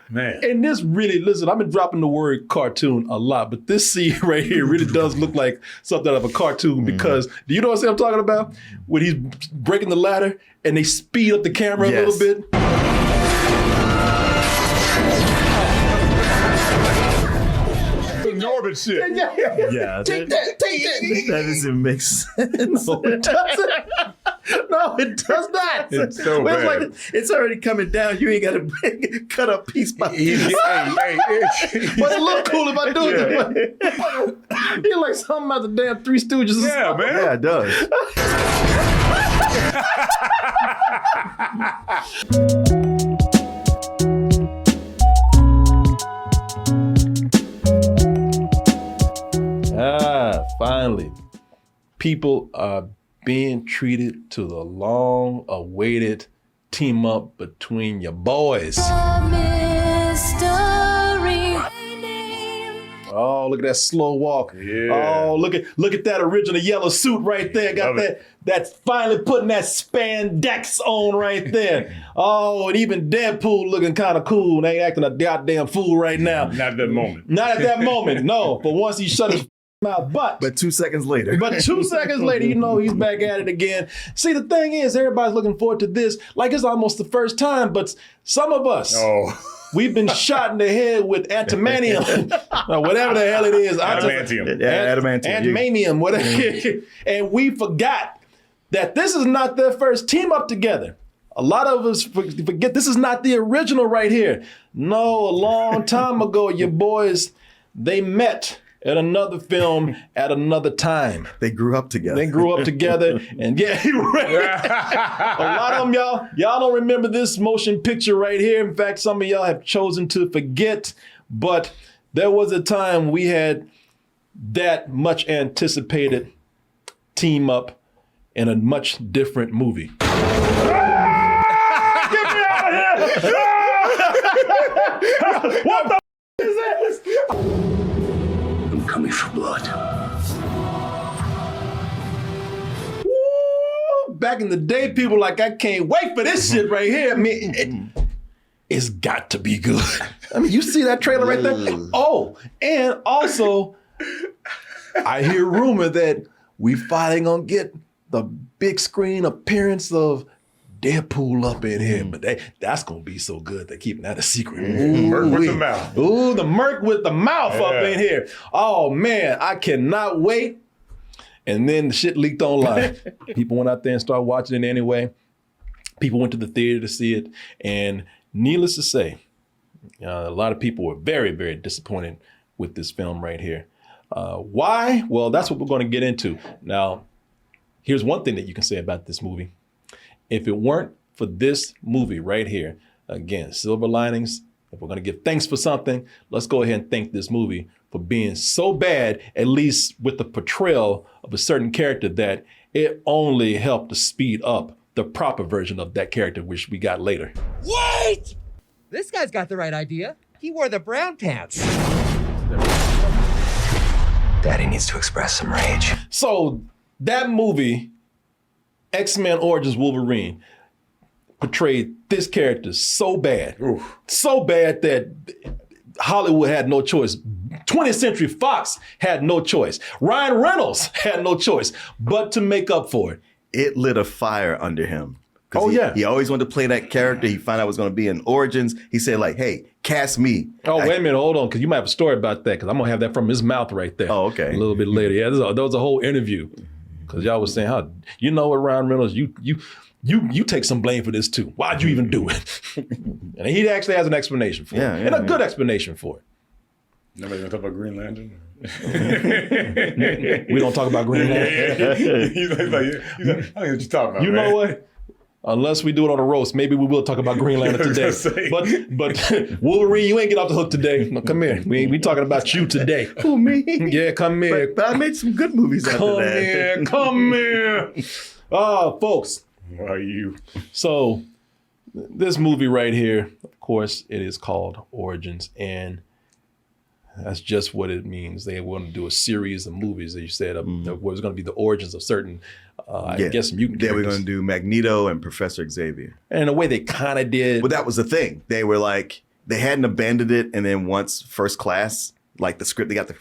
Man. And this really, listen, I've been dropping the word cartoon a lot, but this scene right here really does look like something out of a cartoon because, do you know what I'm talking about? When he's breaking the ladder and they speed up the camera a little bit. Norbit shit. Yeah. Take that. That doesn't make sense. No, it doesn't. No, it does not. It's so bad. Like, it's already coming down. You ain't got to cut up piece by piece. But it look cool if I do it. You're like something about the damn Three Stooges. Yeah, man. Yeah, it does. Finally, people are being treated to the long-awaited team up between your boys. Oh, look at that slow walk. Yeah. Oh, look at that original yellow suit right there. Got that's finally putting that spandex on right there. Oh, and even Deadpool looking kind of cool. They ain't acting a goddamn fool right now. Not at that moment. Not at that moment, no. But once he shut his mouth, But 2 seconds later. But 2 seconds later, you know, he's back at it again. See, the thing is, everybody's looking forward to this like it's almost the first time, but some of us, we've been shot in the head with antimanium, or whatever the hell it is. Adamantium. Antimanium, whatever. And we forgot that this is not their first team up together. A lot of us forget this is not the original right here. No, a long time ago, your boys, they met at another film at another time. They grew up together. And yeah, a lot of them, y'all don't remember this motion picture right here. In fact, some of y'all have chosen to forget, but there was a time we had that much anticipated team up in a much different movie. Get me out of here! What the is this? I'm coming for blood. Woo! Back in the day, people were like, I can't wait for this shit right here. I mean, it's got to be good. I mean, you see that trailer right there? Oh, and also, I hear rumor that we finally gonna get the big screen appearance of Deadpool up in here, but that's gonna be so good. They're keeping that a secret. Merc with the mouth. Ooh, the Merc with the mouth up in here. Oh man, I cannot wait. And then the shit leaked online. People went out there and started watching it anyway. People went to the theater to see it, and needless to say, a lot of people were very, very disappointed with this film right here. Why? Well, that's what we're going to get into. Now, here's one thing that you can say about this movie. If it weren't for this movie right here, again, silver linings, if we're going to give thanks for something, let's go ahead and thank this movie for being so bad, at least with the portrayal of a certain character, that it only helped to speed up the proper version of that character, which we got later. Wait! This guy's got the right idea. He wore the brown pants. Daddy needs to express some rage. So that movie, X-Men Origins Wolverine, portrayed this character so bad, so bad that Hollywood had no choice. 20th Century Fox had no choice. Ryan Reynolds had no choice but to make up for it. It lit a fire under him. He always wanted to play that character. He found out it was going to be in Origins. He said, like, hey, cast me. Oh, wait a minute, hold on, because you might have a story about that, because I'm going to have that from his mouth right there. Oh, okay. A little bit later. Yeah, there was a whole interview, because y'all was saying, how, you know what, Ryan Reynolds, you take some blame for this too. Why'd you even do it? And he actually has an explanation for it, and a good explanation for it. Nobody gonna talk about Green Lantern? We don't talk about Green Lantern. He's like, I don't know what you're talking about, You man. know what? Unless we do it on a roast, maybe we will talk about Green Lantern today. But Wolverine, you ain't get off the hook today. No, come here. We talking about you today. Who, me? Yeah, come here. But I made some good movies after that. Come here. Oh, folks. Why are you? So this movie right here, of course, it is called Origins, and that's just what it means. They want to do a series of movies, as you said, where it's going to be the origins of certain, I guess, mutant characters. They were going to do Magneto and Professor Xavier. And in a way, they kind of did. But that was the thing. They were like, they hadn't abandoned it, and then once First Class, like the script, they got the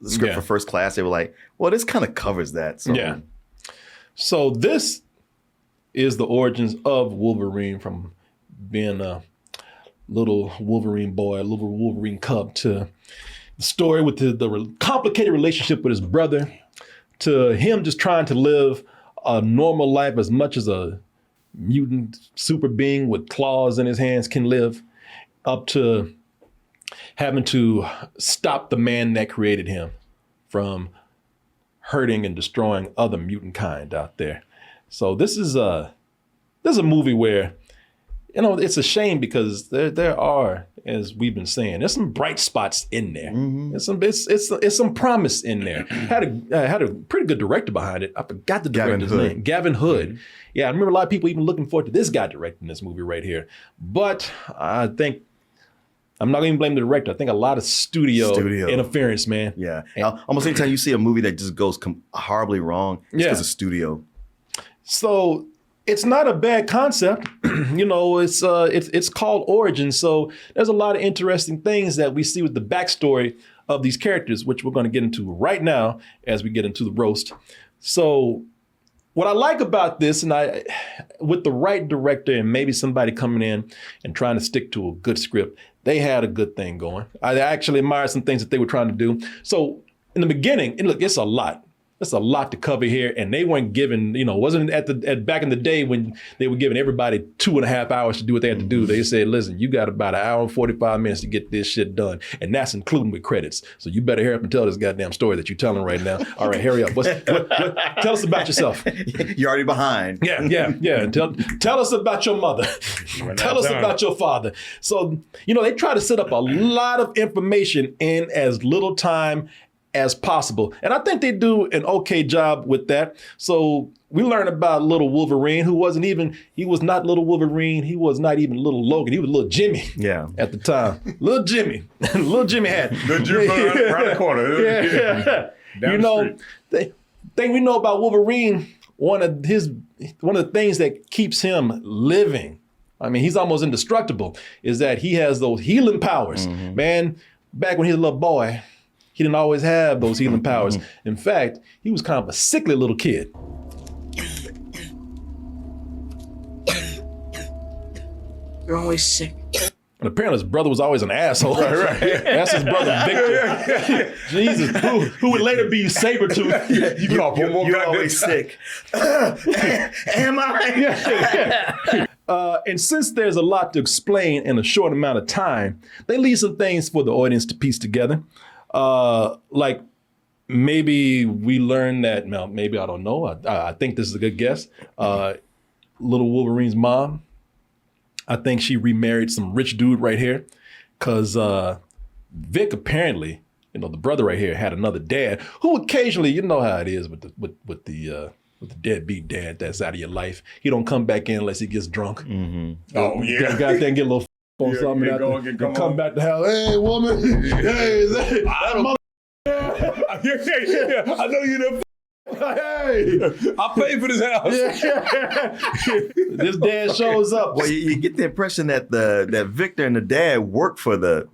script for First Class. They were like, well, this kind of covers that. So. Yeah. So this is the origins of Wolverine, from being a little Wolverine boy, a little Wolverine cub, to the story with the complicated relationship with his brother, to him just trying to live a normal life as much as a mutant super being with claws in his hands can live, up to having to stop the man that created him from hurting and destroying other mutant kind out there. So this is a movie where, you know, it's a shame because there are, as we've been saying, there's some bright spots in there. It's some promise in there. Had a pretty good director behind it. I forgot the director's name. Gavin Hood. Yeah, I remember a lot of people even looking forward to this guy directing this movie right here. But I think I'm not going to blame the director. I think a lot of studio interference, man. Yeah. Almost anytime you see a movie that just goes horribly wrong, it's because of studio. So it's not a bad concept. You know, it's called Origins. So there's a lot of interesting things that we see with the backstory of these characters, which we're going to get into right now as we get into the roast. So what I like about this, and with the right director and maybe somebody coming in and trying to stick to a good script, they had a good thing going. I actually admire some things that they were trying to do. So in the beginning, and look, it's a lot. It's a lot to cover here, and they weren't given, you know, wasn't at back in the day when they were giving everybody 2.5 hours to do what they had to do. They said, listen, you got about 1 hour and 45 minutes to get this shit done, and that's including with credits. So you better hurry up and tell this goddamn story that you're telling right now. All right, hurry up. Tell us about yourself. You're already behind. Yeah. Tell us about your mother. Tell us about your father. So, you know, they try to set up a lot of information in as little time as possible. And I think they do an okay job with that. So we learn about little Wolverine, he was not little Wolverine. He was not even little Logan. He was little Jimmy at the time. Little Jimmy. Little Jimmy had. Little Jimmy around the corner. Yeah. You know, the thing we know about Wolverine, one of the things that keeps him living, I mean, he's almost indestructible, is that he has those healing powers. Man, back when he was a little boy, he didn't always have those healing powers. In fact, he was kind of a sickly little kid. You're always sick. And apparently his brother was always an asshole. Right. That's his brother, Victor. Jesus, who would later be Sabretooth. You're always sick. Am I? And since there's a lot to explain in a short amount of time, they leave some things for the audience to piece together. Like maybe we learn that, well, maybe I don't know. I think this is a good guess. Little Wolverine's mom, I think she remarried some rich dude right here, because Vic apparently, you know, the brother right here had another dad who occasionally, you know how it is with the deadbeat dad that's out of your life. He don't come back in unless he gets drunk. Oh yeah, got there and get a little on something and come back to hell. Hey woman, hey, is that mother? Yeah, I know you there. Hey, I paid for this house. This dad shows up. Well, you get the impression that that Victor and the dad work for the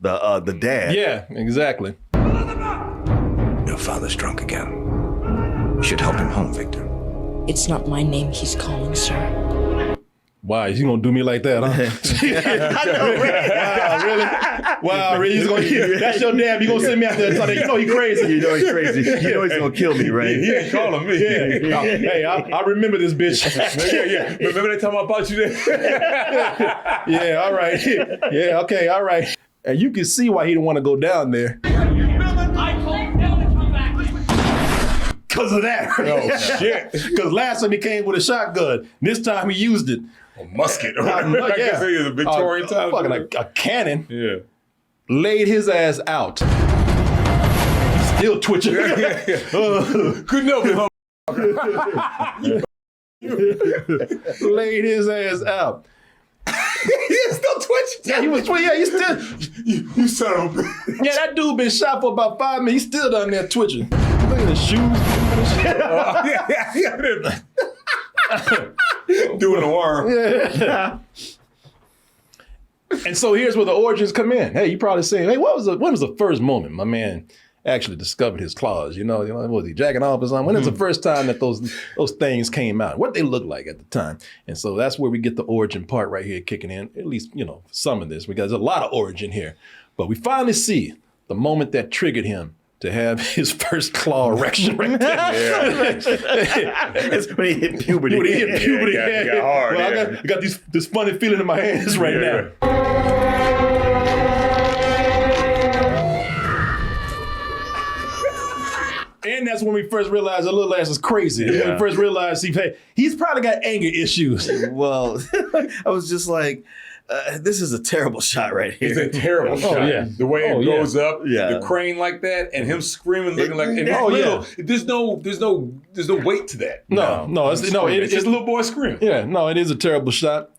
dad. Yeah, exactly. Your father's drunk again. You should help him home, Victor. It's not my name he's calling, sir. Wow, is he gonna do me like that, huh? I know, right? Wow, really? He's gonna, that's your dad. You gonna send me out there and tell that, you know he's crazy. You know he's crazy. You know he's gonna kill me, right? He ain't calling me. Yeah. Hey, I remember this bitch. Yeah. Remember that time I bought you there? Yeah, all right. Yeah, okay, all right. And you can see why he didn't want to go down there. Because of that. Oh, shit. Because last time he came with a shotgun. This time he used it. A musket. I guess it was a Victorian time. Fucking a cannon. Yeah. Laid his ass out. Still twitching. Couldn't help it. Laid his ass out. He's still twitching. Yeah, he was twitching. Yeah, he's still. You son of a bitch. Yeah, that dude been shot for about 5 minutes. He's still down there twitching. Look at his shoes. Doing the worm. Yeah. And so here's where the origins come in. Hey, you probably saying, hey, when was the first moment my man actually discovered his claws? Was he jacking off or something? When was the first time that those things came out? What they looked like at the time? And so that's where we get the origin part right here kicking in. At least, some of this, because there's a lot of origin here. But we finally see the moment that triggered him to have his first claw erection right there. It's when he hit puberty. When he hit puberty. It got hard. Well, I got this funny feeling in my hands right now. And that's when we first realized the little ass is crazy. Yeah. When we first realized he's probably got anger issues. Well, I was just like, this is a terrible shot right here. It's a terrible shot. Yeah. The way it goes up, Yeah. the crane like that, and him screaming, looking like. And yeah. There's no weight to that. No, it's just a little boy screaming. Yeah, no, it is a terrible shot.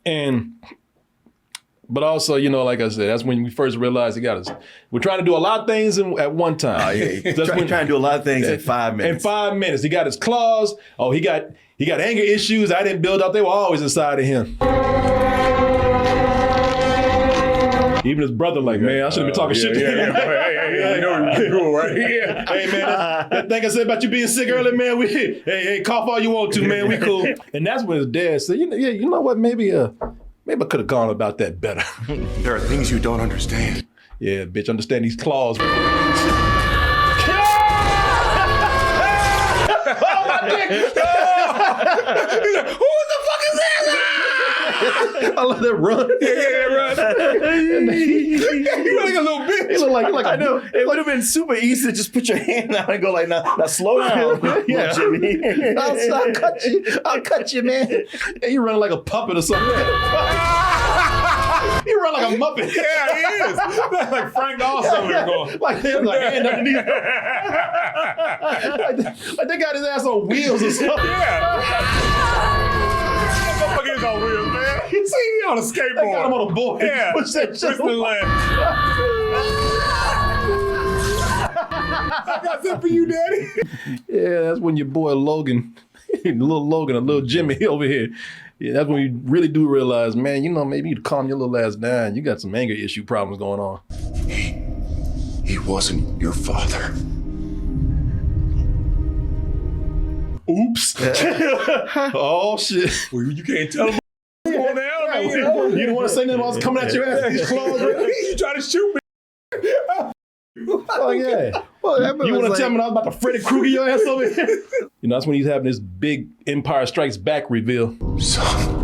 But also, like I said, that's when we first realized he got us. We're trying to do a lot of things at one time. Oh, yeah. Trying to do a lot of things in 5 minutes. In 5 minutes. He got his claws. Oh, he got anger issues I didn't build up. They were always inside of him. Even his brother, man, I shouldn't be talking shit to him. Hey, you know you're cool, right? Yeah. Hey, man, that thing I said about you being sick earlier, man, hey, cough all you want to, man, we cool. And that's when his dad said, you know what, maybe I could have gone about that better. There are things you don't understand. Yeah, bitch, understand these claws. Oh, my dick! Who the fuck is that? I love that run. Yeah, right. He look like a little bitch. He look like I know. It would have been super easy to just put your hand out and go like, now slow down, Yeah. Jimmy. I'll cut you, man. Yeah, you running like a puppet or something. He run like a Muppet. Yeah, he is. Like Frank Dawson going. Like hand underneath. like they got his ass on wheels or something. Yeah. Motherfucker is on wheels, man. See, he on a skateboard. They got him on a board. Yeah. Push that shit. Twist the leg. I got something for you, Daddy. Yeah, that's when your boy Logan, little Jimmy over here. Yeah, that's when you really do realize, man, maybe you'd calm your little ass down. You got some anger issue problems going on. He wasn't your father. Oops. Oh, shit. Well, you can't tell him what's going down, man. You didn't want to say nothing while I was coming at your ass. These claws. You trying to shoot me. Oh, yeah. You want to tell me I was about to Freddy Krueger your ass over here? That's when he's having this big Empire Strikes Back reveal. Son.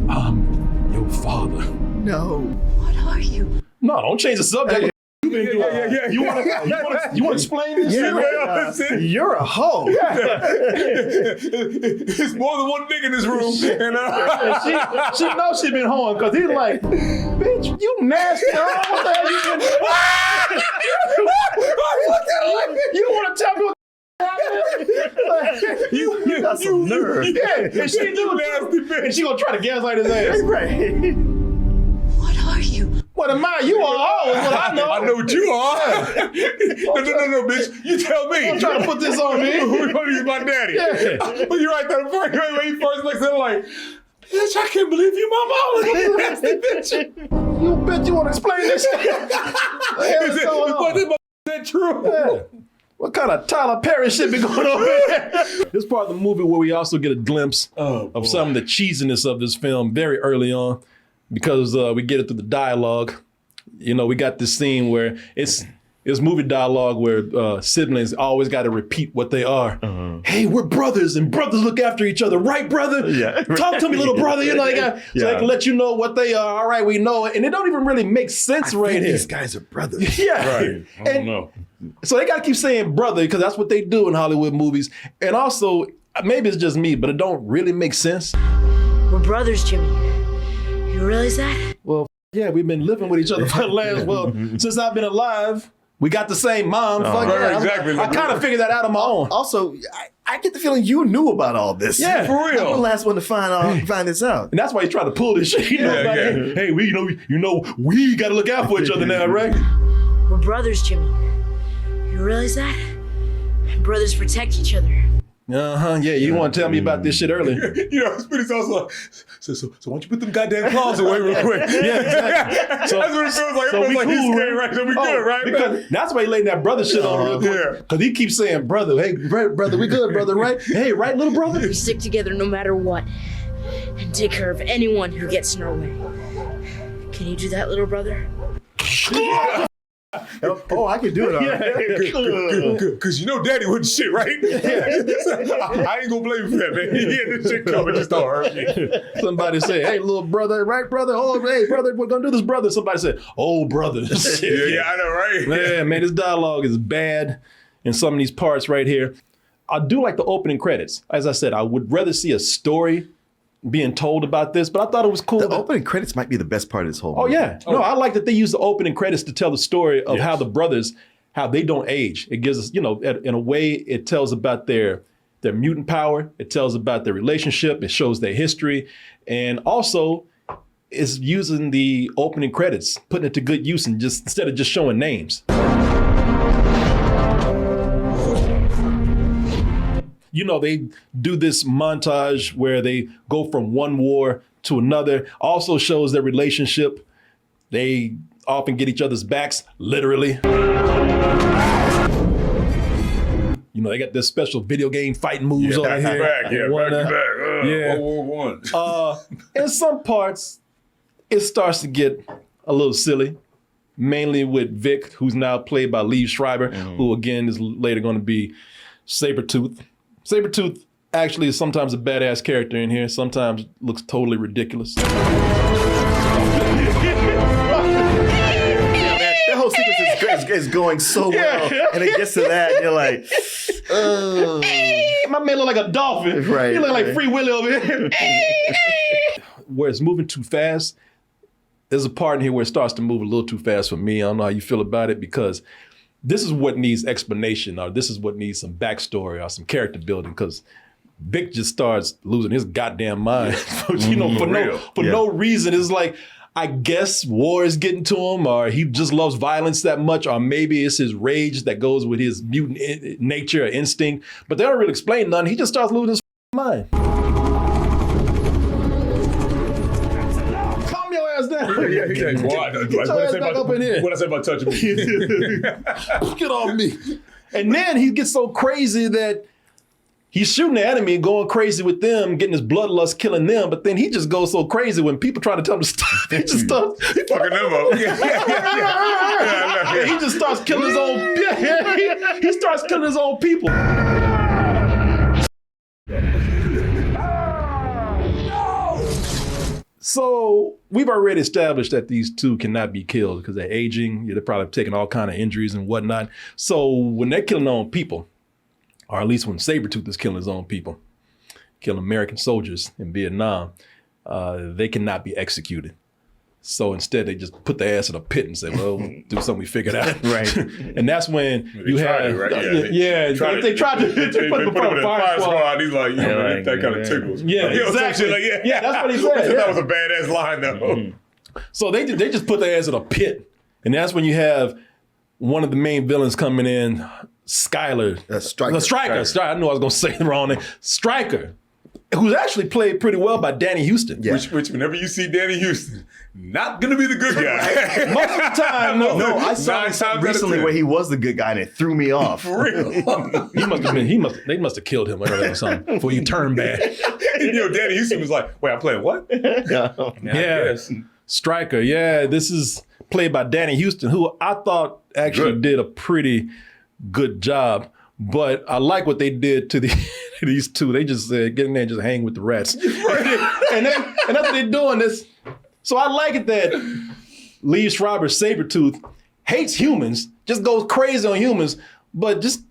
I'm your father. No. What are you? No, don't change the subject. Yeah. You want to explain this? Yeah. You're a hoe. It's more than one nigga in this room. And, She knows she been hoeing because he's like, bitch, you nasty. What the hell you don't want to tell me what You got some nerve. Yeah, and she do nasty bitch. And she gonna try to gaslight his ass. Right. What are you? What am I? You are all is what I know. I know what you are. No, bitch. You tell me. Don't try to put this on me. Who's going to be my daddy? Yeah. But you're right, though. When he first looks at him like, bitch, I can't believe you, my mom. Nasty bitch. You bitch, you want to explain this? What the hell is going on? Is that true? Yeah. What kind of Tyler Perry shit been going on here? This part of the movie where we also get a glimpse of some of the cheesiness of this film very early on, because we get it through the dialogue. We got this scene where it's movie dialogue where siblings always got to repeat what they are. Hey, we're brothers, and brothers look after each other, right, brother? Yeah. Talk to me, little brother. So they can let you know what they are. All right, we know it, and it don't even really make sense right here. These guys are brothers. Yeah, Right. I don't know. So they got to keep saying brother because that's what they do in Hollywood movies. And also, maybe it's just me, but it don't really make sense. We're brothers, Jimmy. You realize that? Well, yeah, we've been living with each other for the last, since I've been alive. We got the same mom. Fuck right, yeah. exactly. I kind of figured that out on my own. Also, I get the feeling you knew about all this. Yeah, for real. I'm the last one to find this out. And that's why he's trying to pull this shit. Hey, we we got to look out for each other now, right? We're brothers, Jimmy. You realize that? Brothers protect each other. Yeah, you want to tell me about this shit earlier. You know, Spinny's also like, so why don't you put them goddamn claws away real quick? Yeah, exactly. So, that's what it feels like. It so feels we like cool, he's right? right? So we good, right? Because that's why he laying that brother shit on real quick. Yeah. Because he keeps saying, brother, hey, brother, we good, brother, right? Hey, right, little brother? We stick together no matter what, and take care of anyone who gets in our way. Can you do that, little brother? Oh, I can do it. Good. Because you know Daddy wasn't shit, right? I ain't gonna blame you for that, man. He had this shit coming, just don't hurt me. Somebody say, hey, little brother, right, brother? Oh, hey, brother, we're gonna do this, brother. Somebody said, oh, brother. Yeah, I know, right? Man, this dialogue is bad in some of these parts right here. I do like the opening credits. As I said, I would rather see a story being told about this, but I thought it was cool. The opening credits might be the best part of this whole movie. Oh, yeah. No, I like that they use the opening credits to tell the story of how the brothers, how they don't age. It gives us, you know, in a way, it tells about their mutant power. It tells about their relationship. It shows their history. And also, it's using the opening credits, putting it to good use and just instead of just showing names. You know, they do this montage where they go from one war to another. Also shows their relationship. They often get each other's backs, literally. You know, they got this special video game fighting moves over here. Back to back. Yeah. World War I. In some parts, it starts to get a little silly. Mainly with Vic, who's now played by Liev Schreiber, who again is later going to be Sabretooth. Sabretooth actually is sometimes a badass character in here, sometimes looks totally ridiculous. That whole sequence is going so well, and it gets to that, and you're like, oh. My man look like a dolphin. Right, He look like right. Free Willy over here. Where it's moving too fast, there's a part in here where it starts to move a little too fast for me. I don't know how you feel about it, because this is what needs explanation, or this is what needs some backstory or some character building, because Vic just starts losing his goddamn mind. You know, for no reason. It's like, I guess war is getting to him, or he just loves violence that much, or maybe it's his rage that goes with his mutant nature or instinct. But they don't really explain nothing. He just starts losing his mind. Calm your ass down. What I say about touching me? Get off me. And then he gets so crazy that he's shooting the enemy, going crazy with them, getting his bloodlust, killing them. But then he just goes so crazy when people try to tell him to stop. He just starts Fucking them up. he just starts killing his own. He starts killing his own people. So we've already established that these two cannot be killed because they're aging. They're probably taking all kind of injuries and whatnot. So when they're killing their own people, or at least when Sabretooth is killing his own people, killing American soldiers in Vietnam, they cannot be executed. So instead, they just put their ass in a pit and say, well, do something we figured out. Right. And that's when They tried it, right? They tried to They put him in the fire squad. squad. He's like, you know, that kind of tickles. Yeah, You know, some exactly. shit like, Yeah, that's what he said, That yeah. was a badass line, though. So they just put their ass in a pit. And that's when you have one of the main villains coming in, Skyler. Stryker. I knew I was going to say the wrong name. Stryker, who's actually played pretty well by Danny Houston. Yeah. Which whenever you see Danny Houston, not gonna be the good guy. Most of the time, no. No, I saw 9 something times out of recently 10. where he was the good guy and it threw me off. For real. They must have killed him or something before you turn bad. You know, Danny Houston was like, wait, I'm playing what? Yeah. Stryker, this is played by Danny Houston, who I thought actually did a pretty good job. But I like what they did to these two. They just said, get in there and just hang with the rats. and that's what they're doing. This. So I like it that Liev Schreiber, Sabretooth, hates humans, just goes crazy on humans, but just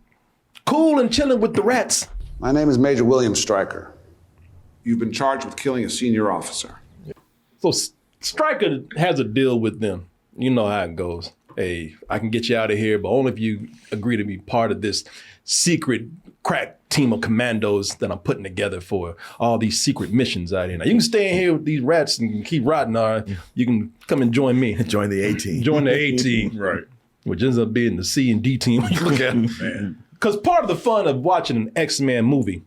cool and chilling with the rats. My name is Major William Stryker. You've been charged with killing a senior officer. So Stryker has a deal with them. You know how it goes. Hey, I can get you out of here, but only if you agree to be part of this secret crack team of commandos that I'm putting together for all these secret missions out here. Now, you can stay in here with these rats and keep rotting, or you can come and join me. Join the A-team. Join the A-team. Right. Which ends up being the C and D team when you look at them. Man. because part of the fun of watching an X-Men movie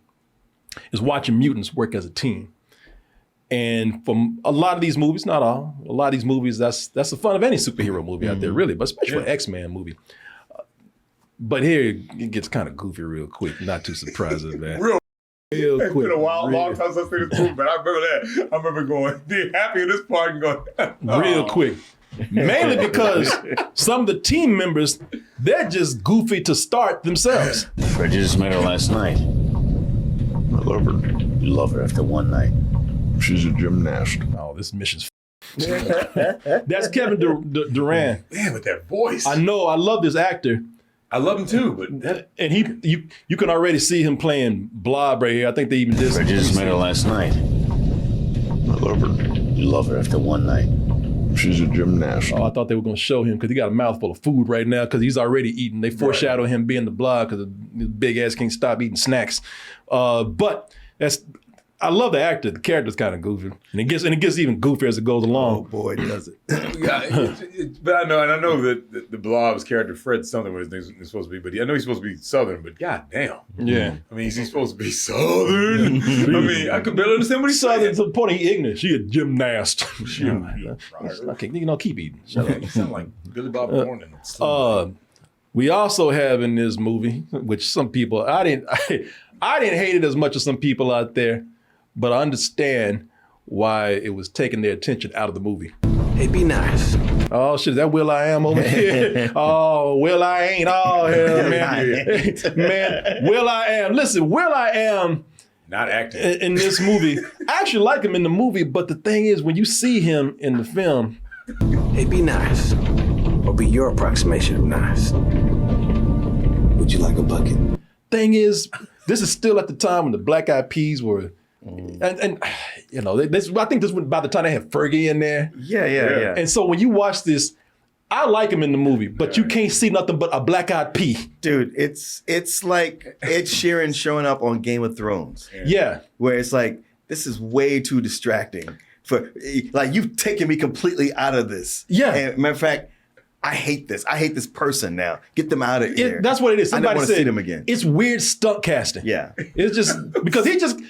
is watching mutants work as a team. And from a lot of these movies, not all, a lot of these movies, that's the fun of any superhero movie out there, really, but especially for an X-Men movie. But here it gets kind of goofy real quick. Not too surprising, man. Real quick. It's been a while, long time since I've seen this movie, but I remember that. I remember going, being happy in this part and going, real quick. Mainly because some of the team members, they're just goofy to start themselves. I just met her last night. I love her. You love her after one night. She's a gymnast. Oh, this mission's That's Kevin Durant. Man, with that voice. I know, I love this actor. I love him too, but and you can already see him playing Blob right here. I think they even did. I just met her last night. I love her. You love her after one night. She's a gymnast. Oh, I thought they were going to show him because he got a mouthful of food right now because he's already eating. They foreshadow him being the Blob because his big ass can't stop eating snacks. But I love the actor. The character's kind of goofy, and it gets even goofier as it goes along. Oh boy, does it! But I know that the Blob's character Fred something was his name is supposed to be, but I know he's supposed to be Southern. But goddamn, yeah. I mean, he's supposed to be Southern. I mean, I could barely understand what he's Southern saying. to the point he ignorant. She a gymnast. Okay, keep eating. Shut up. You sound like Billy Bob Thornton. We also have in this movie, which some people I didn't hate it as much as some people out there. But I understand why it was taking their attention out of the movie. Hey, be nice. Oh, shit, is that Will I Am over here? Oh, Will I Ain't. Oh, hell, man. Man, Will I Am. Listen, Will I Am. Not acting. In this movie. I actually like him in the movie, but the thing is, when you see him in the film. Hey, be nice. Or be your approximation of nice. Would you like a bucket? Thing is, this is still at the time when the Black Eyed Peas were. And you know, I think this was by the time they had Fergie in there. Yeah. And so when you watch this, I like him in the movie, but you can't see nothing but a black-eyed pea. Dude, it's like Ed Sheeran showing up on Game of Thrones. Yeah. Where it's like, this is way too distracting. Like, you've taken me completely out of this. Yeah. And matter of fact, I hate this. I hate this person now. Get them out of here. That's what it is. I Somebody don't want to see them again. It's weird stunt casting. Yeah. It's just because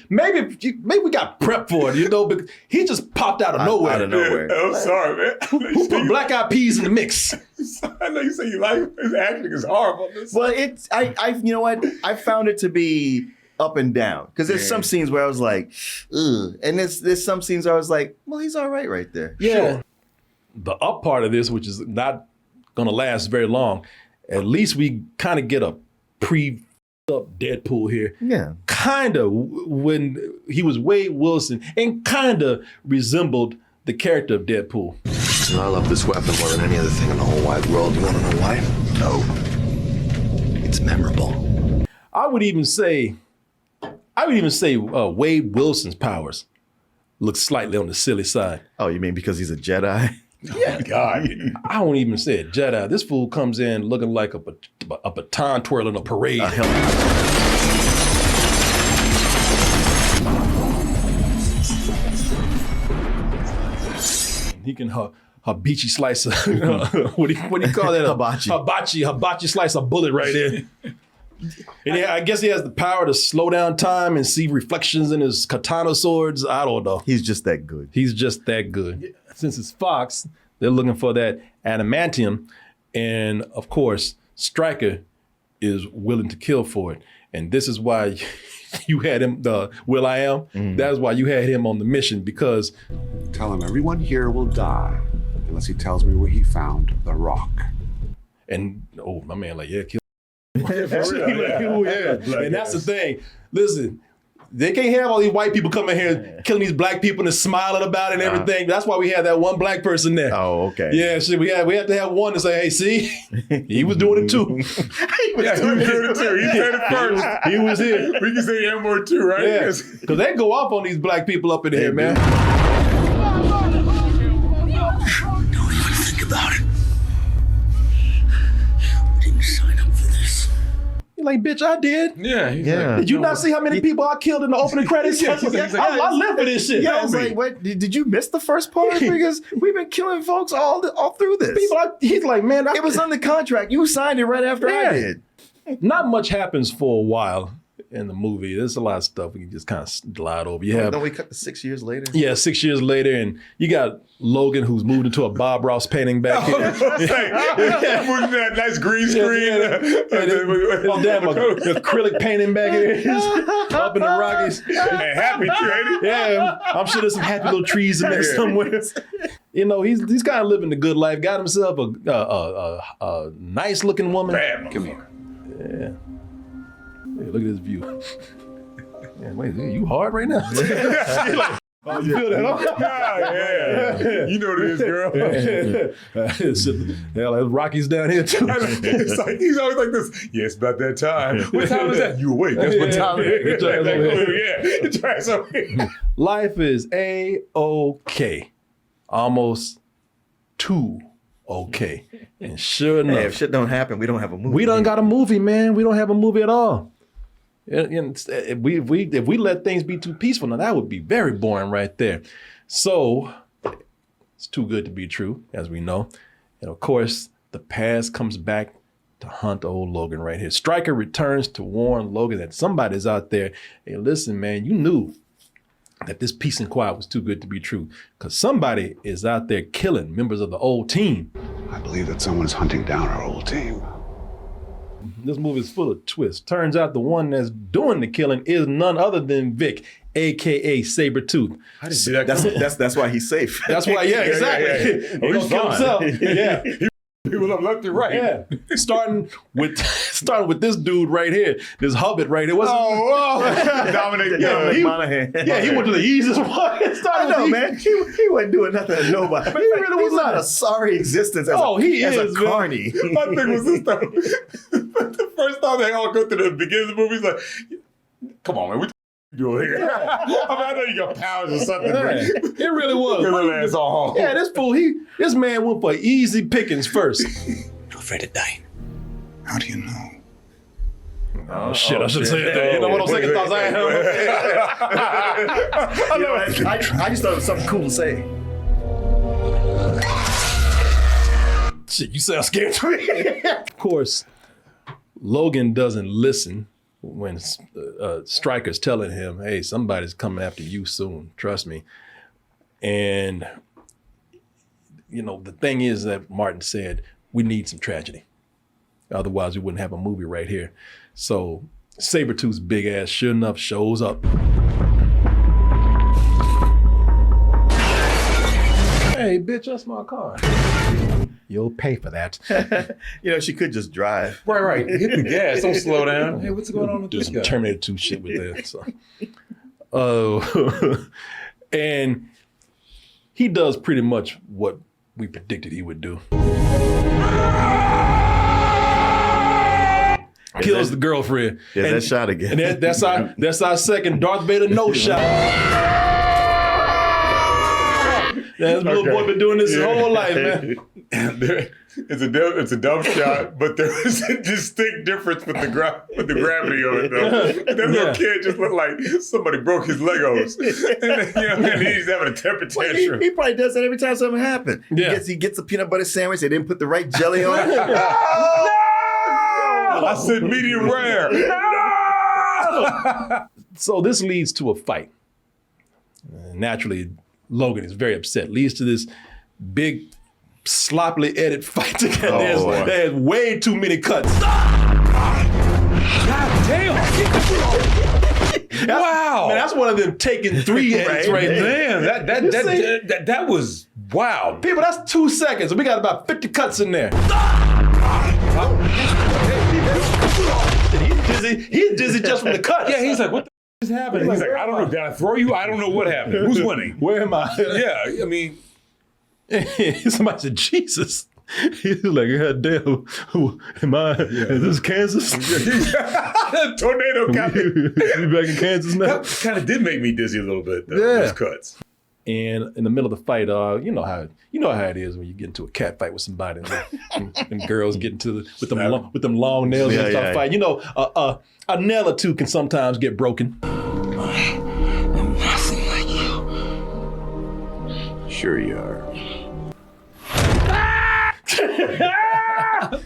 maybe we got prepped for it, you know, but he just popped out of nowhere. Out of nowhere. I'm sorry, man. Who put Black Eyed Peas in the mix? I know you say you like him. His acting is horrible. Well, you know what? I found it to be up and down because there's some scenes where I was like, ugh, and there's some scenes where I was like, well, he's all right there. Yeah. Sure. The up part of this, which is not going to last very long, at least we kind of get a pre-up Deadpool here. Yeah. Kind of when he was Wade Wilson and kind of resembled the character of Deadpool. I love this weapon more than any other thing in the whole wide world. You want to know why? No. It's memorable. I would even say Wade Wilson's powers look slightly on the silly side. Oh, you mean because he's a Jedi? Yeah, God. I won't even say a Jedi. This fool comes in looking like a baton twirl in a parade. He can hibachi slice. What do you call that? Hibachi slice a bullet right in. And I guess he has the power to slow down time and see reflections in his katana swords. I don't know. He's just that good. Since it's Fox, they're looking for that adamantium. And of course, Stryker is willing to kill for it. And this is why you had him, Will I Am. That's why you had him on the mission, because... Tell him everyone here will die unless he tells me where he found the rock. And, my man, like, yeah, kill. Yeah, for real. And that's the thing. Listen, they can't have all these white people coming here killing these black people and smiling about it and everything. That's why we had that one black person there. Oh, okay. Yeah, shit, we had to have one to say, hey, see, he was doing it too. He was doing it too. He said it first. He was here. We can say N-more too, right? Yeah, because they go off on these black people up in here, man. Don't even think about it. We didn't sign up for this. You're like, bitch, I did. Yeah. Did you not see how many people I killed in the opening credits? I live for this shit. Yeah, I was like, what? Did you miss the first part? Because we've been killing folks all through this. He's like, man, it was on the contract. You signed it right after I did. not much happens for a while in the movie. There's a lot of stuff we can just kind of glide over. You have, Don't we cut to 6 years later? yeah, 6 years later, and you got Logan who's moved into a Bob Ross painting back here. Moving that nice green screen. It's damn acrylic painting back here up in the Rockies. And happy too, ain't he? Yeah, I'm sure there's some happy little trees in there somewhere. You know, he's kind of living the good life. Got himself a nice looking woman. Bad Come here. Yeah. Hey, look at this view. Man, wait, you hard right now? Oh, you feel that? Yeah. You know what it is, girl. Hell, there's Rockies down here too. It's like, he's always like this. Yeah, it's about that time. What time is that? You awake. That's what time it is. Yeah, your ass over here. Life is A-OK. Almost too okay. And sure enough. Hey, if shit don't happen, we don't have a movie. We done got a movie, man. We don't have a movie at all. If we let things be too peaceful, now that would be very boring right there. So it's too good to be true, as we know. And of course, the past comes back to hunt old Logan right here. Stryker returns to warn Logan that somebody's out there. Hey, listen, man, you knew that this peace and quiet was too good to be true, because somebody is out there killing members of the old team. I believe that someone is hunting down our old team. This movie is full of twists. Turns out the one that's doing the killing is none other than Vic, aka Sabretooth. I didn't see that. That's why he's safe. That's why, yeah, exactly. He gonna kill himself. Yeah. People up left and right. Yeah. Starting with this dude right here, this Hobbit right here. Dominic Monaghan. Yeah, he went to the easiest one. I know, man. He wasn't doing nothing to nobody. He really was not a sorry existence as a carny. My thing was this though. The first time they all go to the beginning of the movie, he's like, come on, man, what you doing here? I know you got powers or something. Yeah, it really was. Get little ass all home. Yeah, this man went for easy pickings first. You're afraid of dying. How do you know? Oh, shit, I should say it though. You know what I'm saying? Thoughts I just thought it was something cool to say. Shit, you sound scared to me. Of course, Logan doesn't listen when Stryker's telling him, hey, somebody's coming after you soon, trust me. And, you know, the thing is that Martin said, we need some tragedy. Otherwise, we wouldn't have a movie right here. So Sabretooth's big ass, sure enough, shows up. Hey, bitch, that's my car. You'll pay for that. You know, she could just drive. Right. Hit the gas. Don't slow down. Hey, what's going on with Do this some guy? Terminator 2 shit with that. So. And he does pretty much what we predicted he would do. Kills the girlfriend. Yeah, that shot again. And that's our second Darth Vader no shot. This little boy been doing this his whole life, man. It's a dumb shot, but there is a distinct difference with the gravity of it, though. That little kid just looked like somebody broke his Legos. And he's having a temper tantrum. He probably does that every time something happens. Yeah. He gets a peanut butter sandwich. They didn't put the right jelly on it. No! I said medium rare. No! So this leads to a fight. Naturally, Logan is very upset. Leads to this big, sloppily edited fight together. There's way too many cuts. God damn! Wow! Man, that's one of them taking 3 edits right there. Man, that was wow. People, that's 2 seconds. And we got about 50 cuts in there. He's dizzy just from the cuts. Yeah, he's like, what the is happening? He's like, I don't know. Did I throw you? I don't know what happened. Who's winning? Where am I? Yeah, I mean. Somebody said, Jesus. He's like, God damn, who am I? Is this Kansas? Tornado coming. You back in Kansas now? That kind of did make me dizzy a little bit, though, those cuts. And in the middle of the fight, you know how it is when you get into a cat fight with somebody, and girls get into with them long nails and start fighting. You know, a nail or two can sometimes get broken. I'm nothing like you. Sure you are.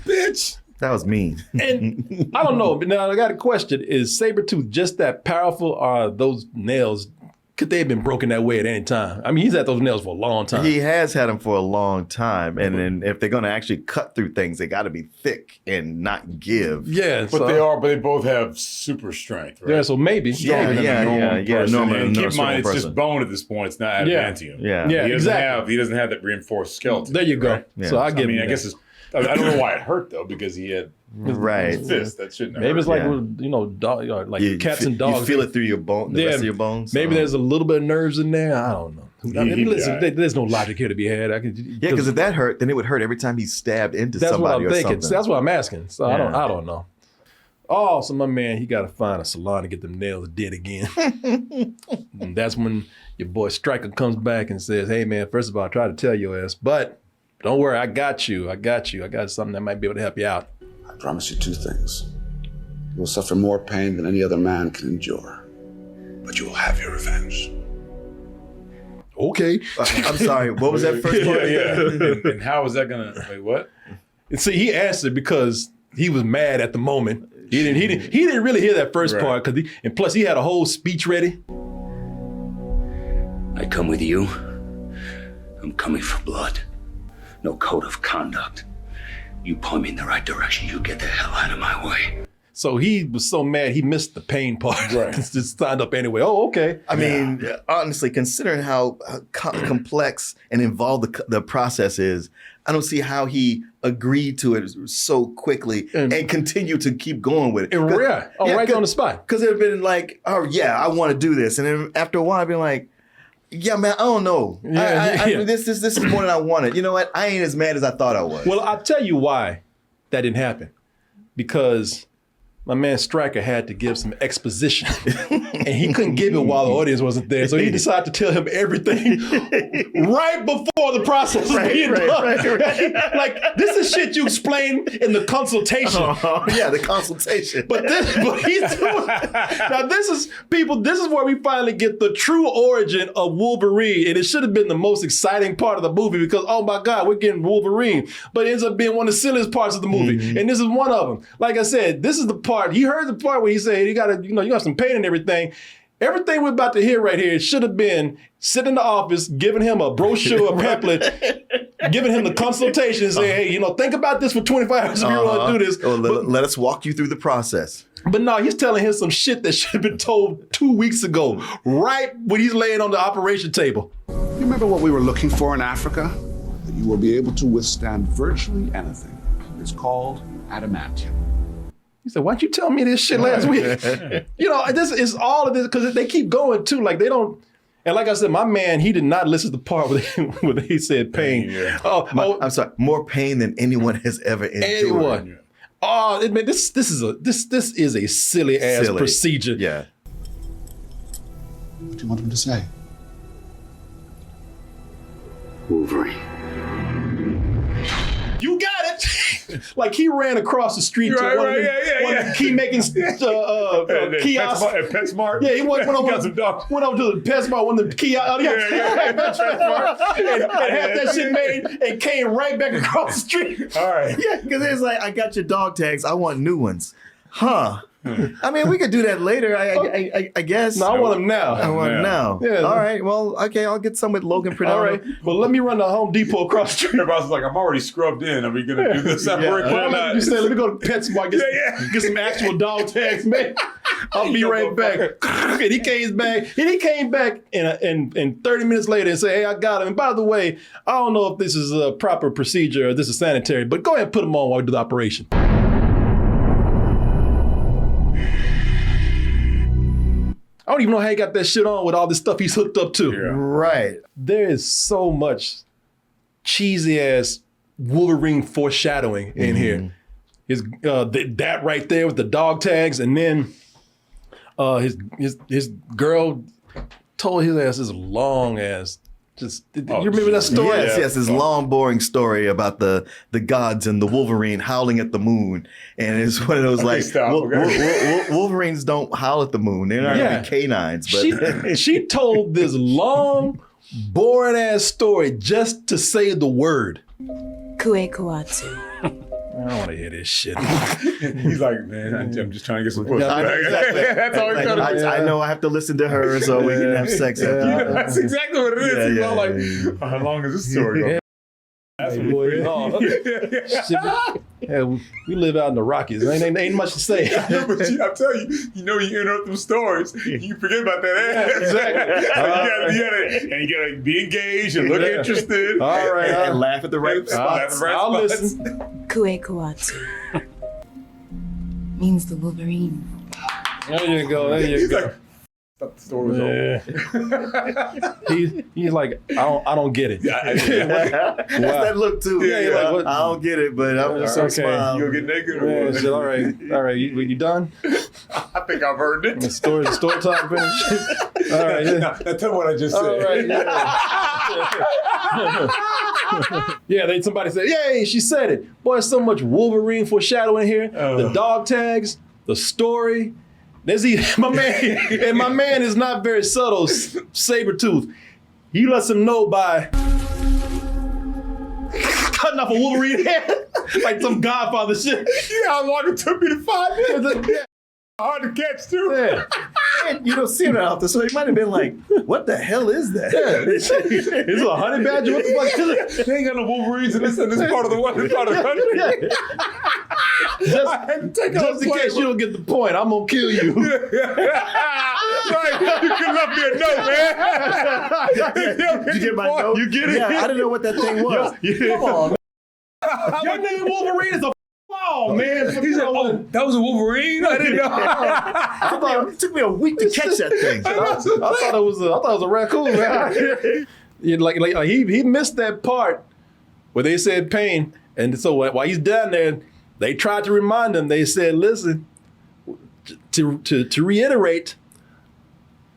Bitch! That was mean. And I don't know, but now I got a question. Is Sabretooth just that powerful, or are those nails, could they have been broken that way at any time? I mean, he's had those nails for a long time. He has had them for a long time. And then if they're going to actually cut through things, they got to be thick and not give. Yeah. But they both have super strength, right? Yeah, so maybe. Yeah. Normal. And keep in person. mind, it's just bone at this point. It's not adamantium. Yeah. Yeah, He doesn't have that reinforced skeleton. There you go. Right? Yeah. So I give him I guess I don't know why it hurt though, because he had his fist. That shouldn't have Maybe hurt. it's like, Yeah. like cats and dogs. You feel it through your bone, the rest of your bones. Maybe there's a little bit of nerves in there. I don't know. Listen, there's no logic here to be had. Yeah, because if that hurt, then it would hurt every time he stabbed into that's somebody what I'm or thinking. something. That's what I'm asking. So I don't know. Oh, so my man, he got to find a salon to get them nails did again. And that's when your boy Stryker comes back and says, "Hey man, first of all, I tried to tell your ass, but don't worry, I got you. I got something that might be able to help you out." I promise you two things. You will suffer more pain than any other man can endure, but you will have your revenge. Okay. I'm sorry. What was that first part? Yeah. And how was that gonna? Wait, what? And see, he answered because he was mad at the moment. He didn't really hear that first part because and plus he had a whole speech ready. I come with you. I'm coming for blood. No code of conduct. You point me in the right direction, you get the hell out of my way. So he was so mad he missed the pain part. Right. Just signed up anyway. Oh, okay. I mean, honestly, considering how complex and involved the process is, I don't see how he agreed to it so quickly and continued to keep going with it. Right on the spot. Because it had been like, oh yeah, I want to do this, and then after a while, I'd be like, yeah, man, I don't know. This is more than I wanted. You know what? I ain't as mad as I thought I was. Well, I'll tell you why that didn't happen. Because my man Stryker had to give some exposition. And he couldn't give it while the audience wasn't there. So he decided to tell him everything right before the process was being done. Right. Like, this is shit you explain in the consultation. Yeah, the consultation. But he's doing. Now, this is where we finally get the true origin of Wolverine. And it should have been the most exciting part of the movie because, oh my God, we're getting Wolverine. But it ends up being one of the silliest parts of the movie. Mm-hmm. And this is one of them. Like I said, this is the part. He heard the part where he said, you got some pain and everything. Everything we're about to hear right here should have been sitting in the office, giving him a brochure, a pamphlet, giving him the consultation and say, hey, think about this for 25 hours if you want to do this. Let us walk you through the process. But no, he's telling him some shit that should have been told 2 weeks ago, right when he's laying on the operation table. You remember what we were looking for in Africa? That you will be able to withstand virtually anything. It's called adamantium. He said, why'd you tell me this shit last week? This is all of this, because they keep going too. Like, they don't, and like I said, my man, he did not listen to the part where he said pain. Yeah. I'm sorry, more pain than anyone has ever endured. Anyone. Oh, man, this is a silly ass procedure. Yeah. What do you want him to say? Wolverine. You got it. Like he ran across the street to one of the key making kiosks. At PetSmart. Yeah, he went over to the PetSmart, one of the kiosks. And had that shit made and came right back across the street. All right. Yeah, because it's like, I got your dog tags. I want new ones. Huh. I mean, we could do that later, I guess. No, I want them now. I want them now. Yeah. All right. Well, okay, I'll get some with Logan Prado. All right. Well, let me run to Home Depot across the street. Everybody's like, I'm already scrubbed in. Are we going to do this separate? You said, let me go to PetSmart, get some actual dog tags, man. I'll be right back. And he came back and 30 minutes later and said, hey, I got him. And by the way, I don't know if this is a proper procedure or this is sanitary, but go ahead and put him on while we do the operation. I don't even know how he got that shit on with all this stuff he's hooked up to. Yeah. Right. There is so much cheesy ass Wolverine foreshadowing in here. His that right there with the dog tags, and then his girl told his ass this long ass. You remember that story? Yes, this long, boring story about the gods and the Wolverine howling at the moon. And it's one of those Wolverines don't howl at the moon. They're not really canines. But she told this long, boring ass story just to say the word. Kue Kawatsu. I don't want to hear this shit. He's like, man, I'm just trying to get some pussy. Exactly. That's all he's trying to do. I know I have to listen to her so we can have sex. That's exactly what it is. He's all like, yeah. how long is this story going? That's Hey, what boy, it oh. is. Yeah, we live out in the Rockies. Ain't much to say. But I'm telling you, you interrupt them stories, you forget about that ass. Exactly. You gotta be engaged and look interested. All right. And laugh at the right spots. I'll listen. Kue Kawatsu means the Wolverine. There you go. He's like, I thought the story was over. He's like, I don't get it. That's that look too. Yeah, like, what? I don't get it, but I'm just so Okay. smile. You'll get naked or Yeah, what? so, all right. You done? I think I've heard it. The story time finish. All right. Yeah. Now tell me what I just said. All right. Yeah. Somebody said, "Yay, she said it." Boy, so much Wolverine foreshadowing here. The dog tags, the story. My man is not very subtle, Sabretooth. He lets him know by cutting off a Wolverine head like some Godfather shit. You know how long it took me to find this? Hard to catch too. Yeah. And you don't see it out there, so he might have been like, "What the hell is that?" It's a honey badger. What the fuck is it? They ain't got no Wolverines in this part of the country. Just in case you don't get the point, I'm gonna kill you. Right, you can left me a note, man. Did you get my note? You get it? Yeah, I didn't know what that thing was. Come on, man. Your name Wolverine is a man. He said, "Oh, that was a Wolverine." I didn't know. It took me a week to catch that thing. I thought it was a raccoon. Man. He missed that part where they said pain, and so while he's down there, they tried to remind him. They said, "Listen, to reiterate,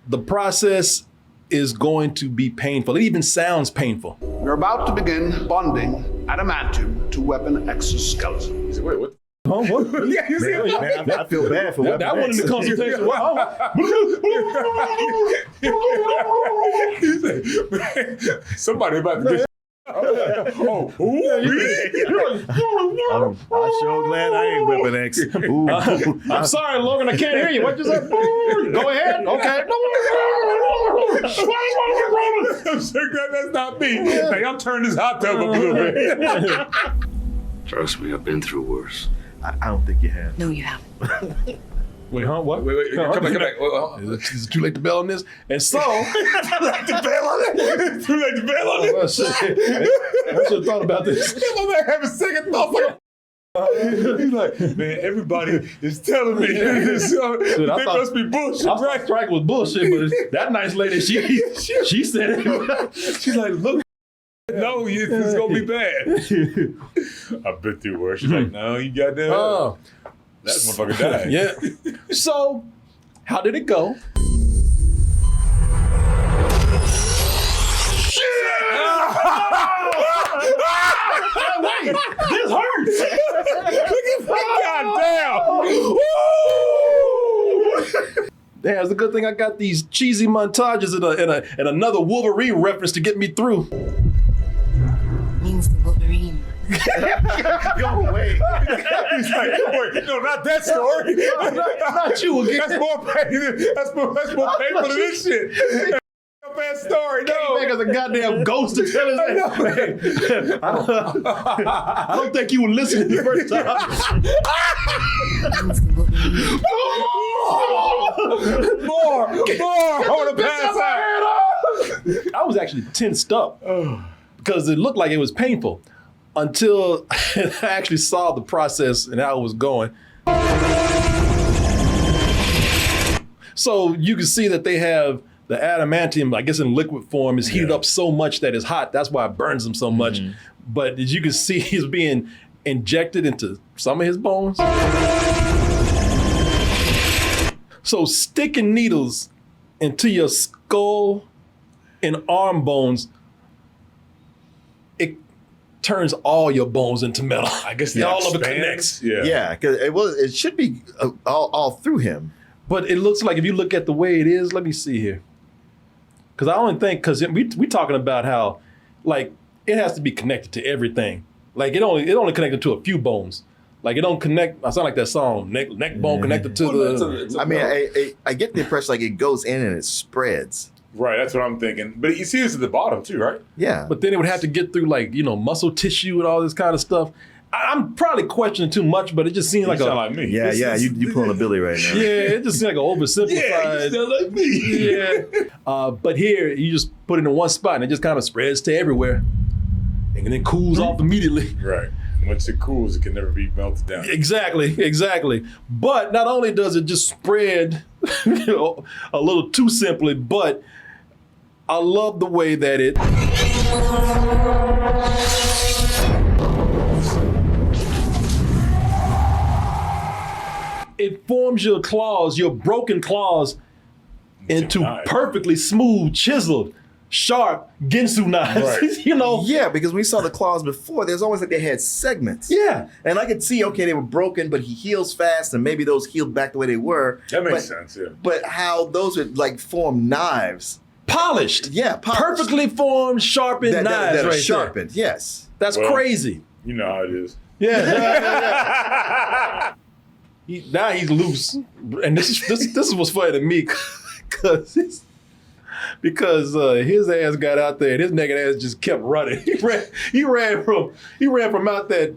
the process is going to be painful. It even sounds painful." We're about to begin bonding adamantium to weapon exoskeleton. He said, "Wait, what?" Oh, what? Yeah, you see it? Man, I feel bad for That one in the consultation. He said, "Man, somebody about to get." Oh, I'm sure glad I ain't Weapon X. Ooh. I'm sorry, Logan, I can't hear you. What you say? Go ahead. Okay. I'm so glad that's not me. Hey, I'm turning this hot tub up a little bit. Trust me, I've been through worse. I don't think you have. No, you haven't. Wait, huh? What? Wait, come back. Is it too late to bail on this? And so, Too late to bail on it. I should have thought about this. My man having second thoughts. He's like, man, everybody is telling me this. They must be bullshit. I thought Strike was bullshit, but that nice lady, she said it. She's like, look, no, it's gonna be bad. I've been through worse. She's like, no, you got that. That motherfucker died. Yeah. So, how did it go? Wait, this hurts. God damn. Yeah, it's a good thing I got these cheesy montages and another Wolverine reference to get me through. Means the Wolverine. Go away. He's like, wait, no, not that story. Not you again. That's more painful. That's more painful than this shit. Bad story. No, Came back as a goddamn ghost to tell us. I don't think you were listening the first time. Means the Wolverine. more. I want to pass out. I was actually tensed up because it looked like it was painful until I actually saw the process and how it was going. So you can see that they have the adamantium, I guess in liquid form, is heated up so much that it's hot. That's why it burns him so much. But as you can see, he's being injected into some of his bones. So sticking needles into your skull and arm bones, it turns all your bones into metal. I guess all of it connects. Yeah, because it should be all through him. But it looks like if you look at the way it is, let me see here. Because I don't think, because we talking about how, like, it has to be connected to everything. Like, it only connected to a few bones. Like it don't connect. I sound like that song, neck bone connected to the. I mean, I get the impression like it goes in and it spreads. Right, that's what I'm thinking. But you see this at the bottom too, right? Yeah. But then it would have to get through like, muscle tissue and all this kind of stuff. I'm probably questioning too much, but it just seems like sound like me. Yeah, you pulling a Billy right now. Yeah, it just seems like an oversimplified. Yeah, you sound like me. Yeah. But here, you just put it in one spot and it just kind of spreads to everywhere. And then cools off immediately. Right. Once it cools, it can never be melted down. Exactly. But not only does it just spread a little too simply, but I love the way that it forms your claws, your broken claws, into perfectly smooth, chiseled, sharp Ginsu knives. Right. Yeah, because we saw the claws before, there's always like they had segments. Yeah. And I could see, okay, they were broken, but he heals fast, and maybe those healed back the way they were. That makes sense, yeah. But how those would like form knives. Polished. Yeah, polished. Perfectly formed, sharpened knives that are right sharpened, yes. That's crazy. You know how it is. Yeah. Now he's loose. And this is what's funny to me, because his ass got out there and his naked ass just kept running. He ran from out that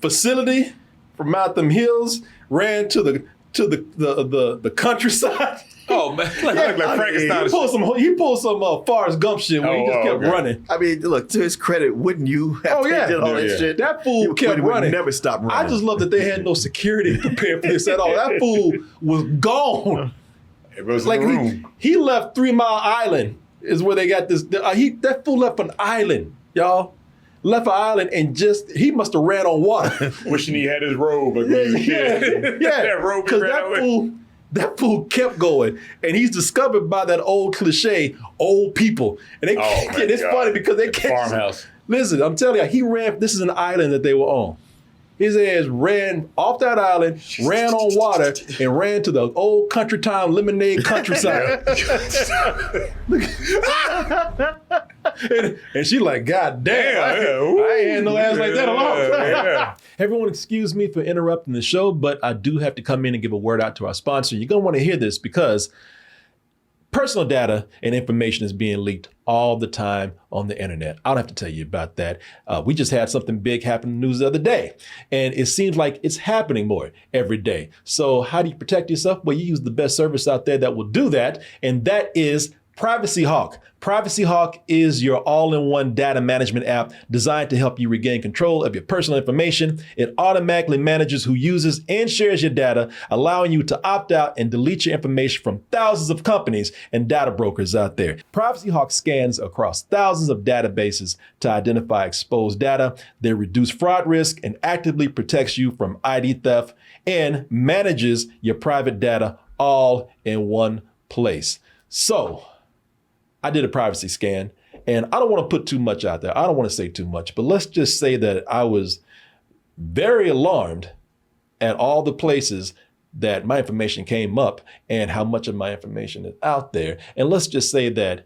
facility, from out them hills, ran to the countryside. Oh man, like Frankenstein. He pulled some Forrest Gump shit where he just kept running. I mean, look, to his credit, wouldn't you after he did all that shit? That fool kept running. Never stopped running. I just love that they had no security prepared for this at all. That fool was gone. It was like he left 3 Mile Island is where they got this. That fool left an island, y'all. Left an island and he must have ran on water. Wishing he had his robe like when he was a kid. Yeah, that robe because that fool kept going, and he's discovered by that old cliche, old people. And it's funny because they can't. Farmhouse. Listen, I'm telling you, he ran. This is an island that they were on. His ass ran off that island, ran on water, and ran to the old country town lemonade countryside. and she like, God damn, I ain't had no ass like that in a long time. Everyone excuse me for interrupting the show, but I do have to come in and give a word out to our sponsor. You're going to want to hear this because personal data and information is being leaked all the time on the internet. I don't have to tell you about that. We just had something big happen in the news the other day, and it seems like it's happening more every day. So how do you protect yourself? Well, you use the best service out there that will do that, and that is Privacy Hawk. Privacy Hawk is your all-in-one data management app designed to help you regain control of your personal information. It automatically manages who uses and shares your data, allowing you to opt out and delete your information from thousands of companies and data brokers out there. Privacy Hawk scans across thousands of databases to identify exposed data. They reduce fraud risk and actively protects you from ID theft and manages your private data all in one place. So, I did a privacy scan, and I don't want to put too much out there. I don't want to say too much, but let's just say that I was very alarmed at all the places that my information came up and how much of my information is out there. And let's just say that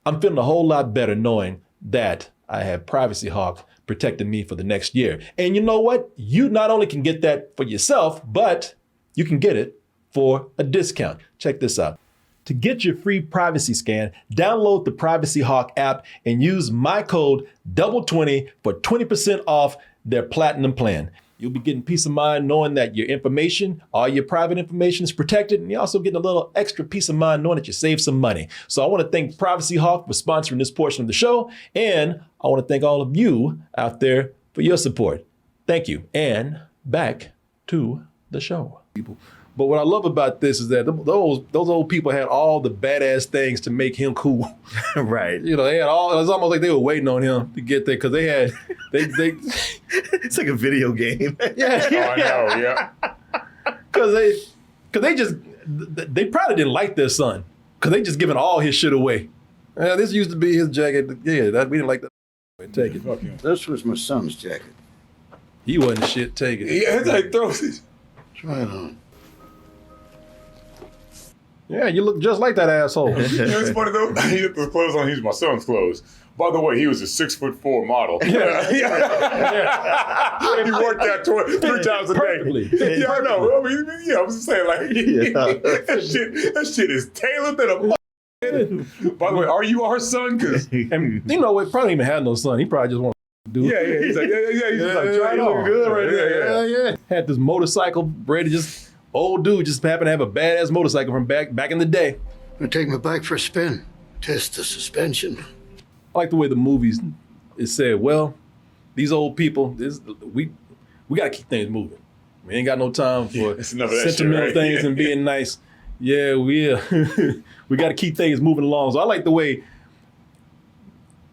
I'm feeling a whole lot better knowing that I have Privacy Hawk protecting me for the next year. And you know what? You not only can get that for yourself, but you can get it for a discount. Check this out. To get your free privacy scan, download the Privacy Hawk app and use my code DOUBLE20 for 20% off their platinum plan. You'll be getting peace of mind knowing that your information, all your private information is protected, and you're also getting a little extra peace of mind knowing that you saved some money. So I want to thank Privacy Hawk for sponsoring this portion of the show, and I want to thank all of you out there for your support. Thank you, and back to the show. But what I love about this is that those old people had all the badass things to make him cool. Right. You know, they had all, it was almost like they were waiting on him to get there because they had, it's like a video game. Yeah. Oh, I know, yeah. Because they probably didn't like their son because they just giving all his shit away. This used to be his jacket. Yeah, we didn't like that. Take it. Fuck him. This was my son's jacket. He wasn't shit. Take it. Yeah, it's like throws it. Try it on. Yeah, you look just like that asshole. You know, it's funny though. He had the clothes on. He's my son's clothes. By the way, he was a 6'4" model. And he worked out 3 times a day. Yeah, I know. I mean, I was just saying, like, that shit is tailored than a. By the way, are you our son? And you know what? Probably even had no son. He probably just wanted to do it. Yeah. He's like, He's just like, try it on. Good right there. Yeah. Had this motorcycle ready, just old dude just happened to have a badass motorcycle from back in the day. I'm gonna take my bike for a spin. Test the suspension. I like the way the movies it said, well, these old people, we got to keep things moving. We ain't got no time for sentimental things and being nice. Yeah, we got to keep things moving along. So I like the way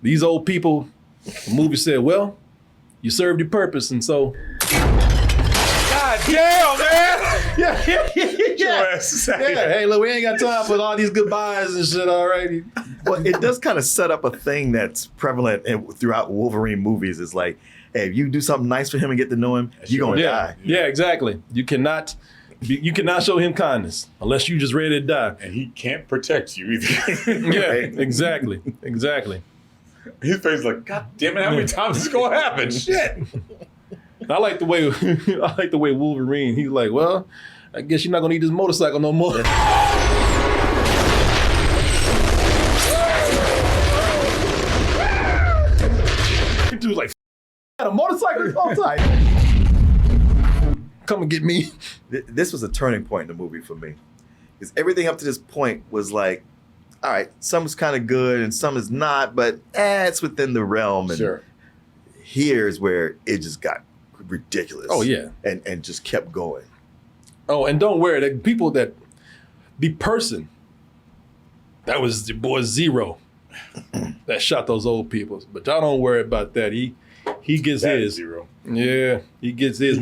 these old people, the movie said, well, you served your purpose, and so. God damn, man! Yeah. Hey, look, we ain't got time for all these goodbyes and shit already. But it does kind of set up a thing that's prevalent throughout Wolverine movies. It's like, hey, if you do something nice for him and get to know him, you're gonna die. Yeah, exactly. You cannot show him kindness unless you just ready to die. And he can't protect you either. Yeah, exactly. His face is like, God damn it, how many times is this gonna happen? Shit. I like the way Wolverine, he's like, well, I guess you're not gonna need this motorcycle no more. Dude's like, got a motorcycle this whole time. Come and get me. This was a turning point in the movie for me. Because everything up to this point was like, all right, some is kind of good and some is not, but it's within the realm. And sure. Here's where it just got ridiculous. Oh, yeah. And just kept going. Oh, and don't worry, the person that was your boy Zero that shot those old people. But y'all don't worry about that. He gets his. Zero. Yeah, he gets his.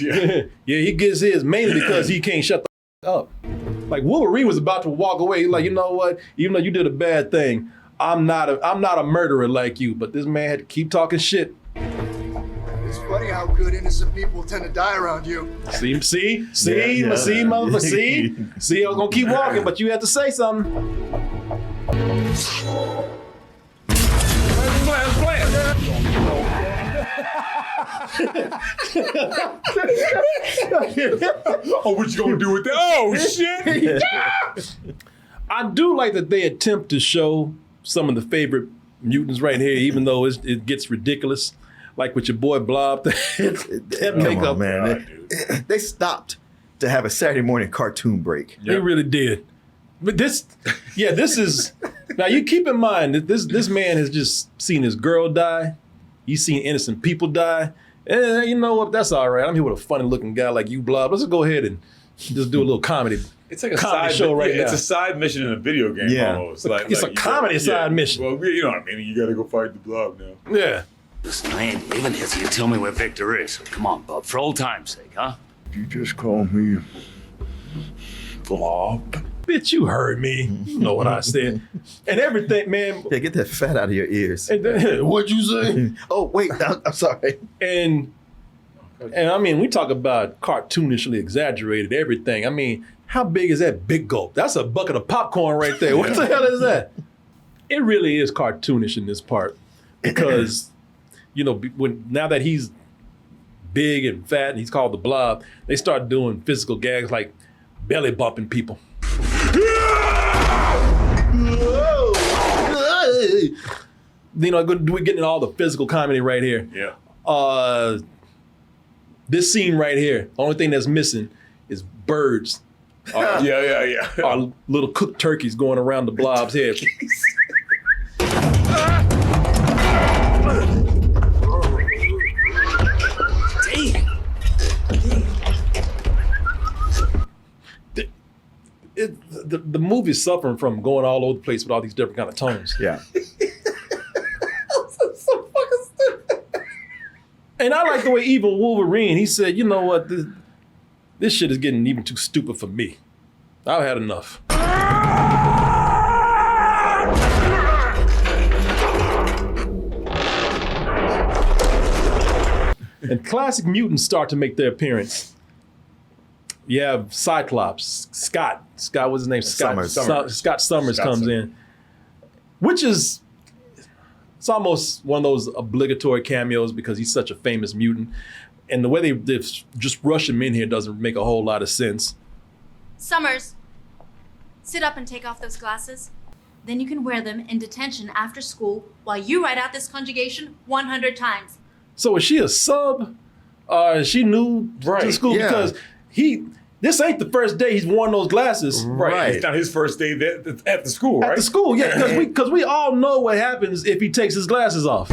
Yeah, he gets his mainly because he can't shut the up. Like Wolverine was about to walk away. He's like, you know what? Even though you did a bad thing, I'm not a murderer like you. But this man had to keep talking shit. It's funny how good innocent people tend to die around you. See, motherfucker, see, I was gonna keep walking, but you had to say something. Oh, what you gonna do with that? Oh, shit. I do like that they attempt to show some of the favorite mutants right here, even though it gets ridiculous. Like with your boy Blob, that makeup, man. They stopped to have a Saturday morning cartoon break. They really did. But this is now you keep in mind that this man has just seen his girl die. He's seen innocent people die. And you know what? That's all right. I'm here with a funny looking guy like you, Blob. Let's go ahead and just do a little comedy. It's like a comedy side show right now. It's a side mission in a video game almost. It's a comedy side mission. Well, you know what I mean. You got to go fight the Blob now. Yeah. Listen, I ain't leaving here till you tell me where Victor is. Come on, bub, for old time's sake, huh? You just call me Blob. Bitch, you heard me. You know what I said. And everything, man. Yeah, get that fat out of your ears. What'd you say? Oh, wait, I'm sorry. And I mean, we talk about cartoonishly exaggerated everything. I mean, how big is that big gulp? That's a bucket of popcorn right there. What the hell is that? It really is cartoonish in this part because, you know, now that he's big and fat and he's called the Blob, they start doing physical gags like belly bumping people. You know, we're getting all the physical comedy right here. Yeah. This scene right here, the only thing that's missing is birds. Our little cooked turkeys going around the Blob's head. The movie's suffering from going all over the place with all these different kind of tones. Yeah. So fucking stupid. And I like the way even Wolverine, he said, you know what, this shit is getting even too stupid for me. I've had enough. And classic mutants start to make their appearance. You have Cyclops, Scott was his name? Summers. Scott Summers comes in, which is It's almost one of those obligatory cameos because he's such a famous mutant. And the way they just rush him in here doesn't make a whole lot of sense. Summers, sit up and take off those glasses. Then you can wear them in detention after school while you write out this conjugation 100 times. So is she a sub? Is she new to school? Yeah. Because this ain't the first day he's worn those glasses. Right. It's not his first day at the school, right? At the school, yeah. Because we all know what happens if he takes his glasses off.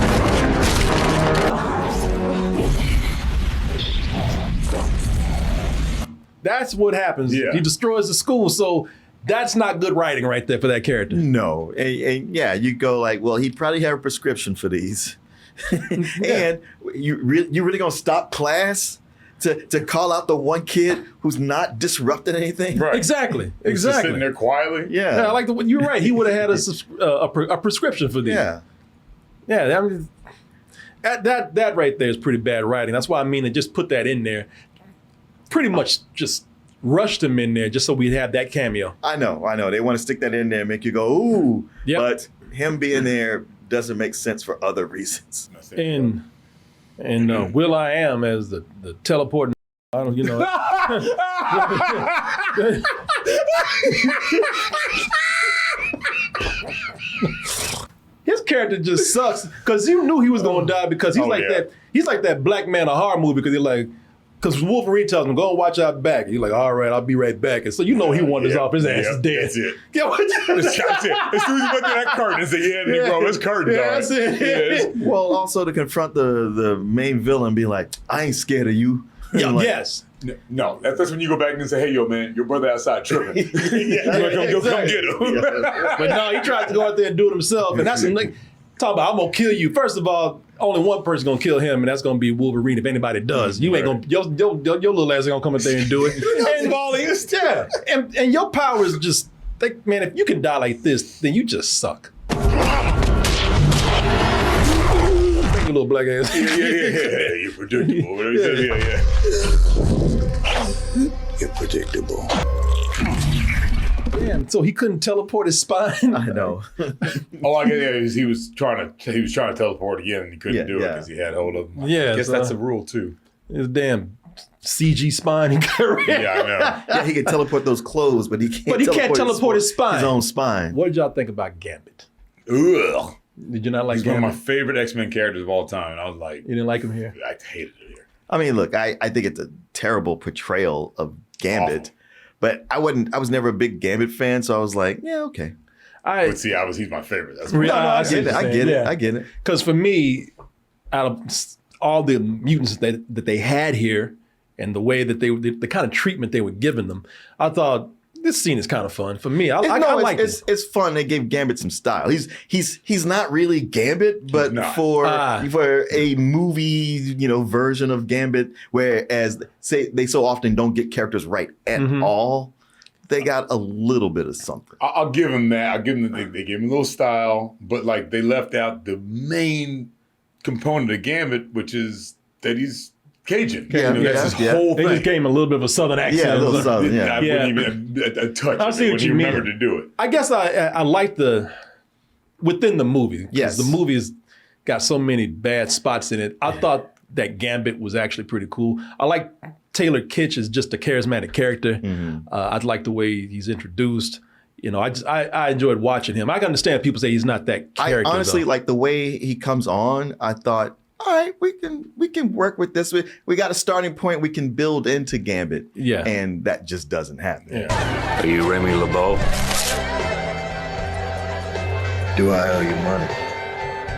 That's what happens. Yeah. He destroys the school. So that's not good writing right there for that character. No. And yeah, you go like, well, he probably had a prescription for these. And you really gonna stop class to call out the one kid who's not disrupting anything? Right. Exactly. He's just sitting there quietly. Yeah. I like you're right. He would have had a prescription for these. Yeah. Yeah. That right there is pretty bad writing. That's why I mean to just put that in there. Pretty much just rushed him in there just so we'd have that cameo. I know. They want to stick that in there and make you go, ooh. Yep. But him being there doesn't make sense for other reasons. And Will I Am as the teleporting. I don't, His character just sucks because you knew he was gonna die because he's that. He's like that black man in a horror movie because because Wolverine tells him, go and watch out back. And he's like, all right, I'll be right back. And so you know he wanders off, his ass is dead. That's it. Yeah, That's it. As soon as he went through that curtain, it's like, yeah, bro, it's curtains. Yeah, all right. that's it. Yeah, Well, also to confront the main villain, be like, I ain't scared of you. Yeah, Like, yes. No, that's when you go back and say, hey, yo, man, your brother outside tripping. Come get him. But no, he tried to go out there and do it himself. And that's like, talk about, I'm going to kill you. First of all, only one person going to kill him, and that's going to be Wolverine if anybody does. You ain't going to, your little ass ain't going to come up there and do it. And your power is just, man, if you can die like this, then you just suck. Thank you, little black ass. Yeah, you're predictable. Whatever you said, You're predictable. Man, so he couldn't teleport his spine. I know. All I get is he was trying to teleport again and he couldn't do it because he had hold of him. Yeah, I guess that's a rule too. His damn CG spine. Yeah, I know. Yeah, he can teleport those clothes, but he can't. But he can't teleport his spine. His own spine. What did y'all think about Gambit? Ugh. Did you not like He's Gambit? one of my favorite X-Men characters of all time. And I was like, You didn't like him here? I hated it here. I mean, look, I think it's a terrible portrayal of Gambit. Awful. But I was never a big Gambit fan, so I was like, yeah, okay. But see, he's my favorite. That's Really? I get it. Because for me, out of all the mutants that they had here and the way that the kind of treatment they were giving them, I thought this scene is kind of fun. For me, I like it. It's fun. They gave Gambit some style. He's not really Gambit, but for a movie, version of Gambit, whereas they so often don't get characters right at all, they got a little bit of something. I'll give him that. I'll give him they gave him a little style, but like they left out the main component of Gambit, which is that he's Cajun. That's his whole thing. They just gave him a little bit of a southern accent. Yeah, a little southern, yeah. I wouldn't even a touch. I see what you mean. Remember to do it. I guess I like within the movie. Yes. The movie's got so many bad spots in it. I thought that Gambit was actually pretty cool. I like Taylor Kitsch is just a charismatic character. I like the way he's introduced. I enjoyed watching him. I can understand people say he's not that character. I honestly like the way he comes on. I thought, all right, we can work with this. We got a starting point. We can build into Gambit. Yeah. And that just doesn't happen. Yeah. Are you Remy LeBeau? Do I owe you money?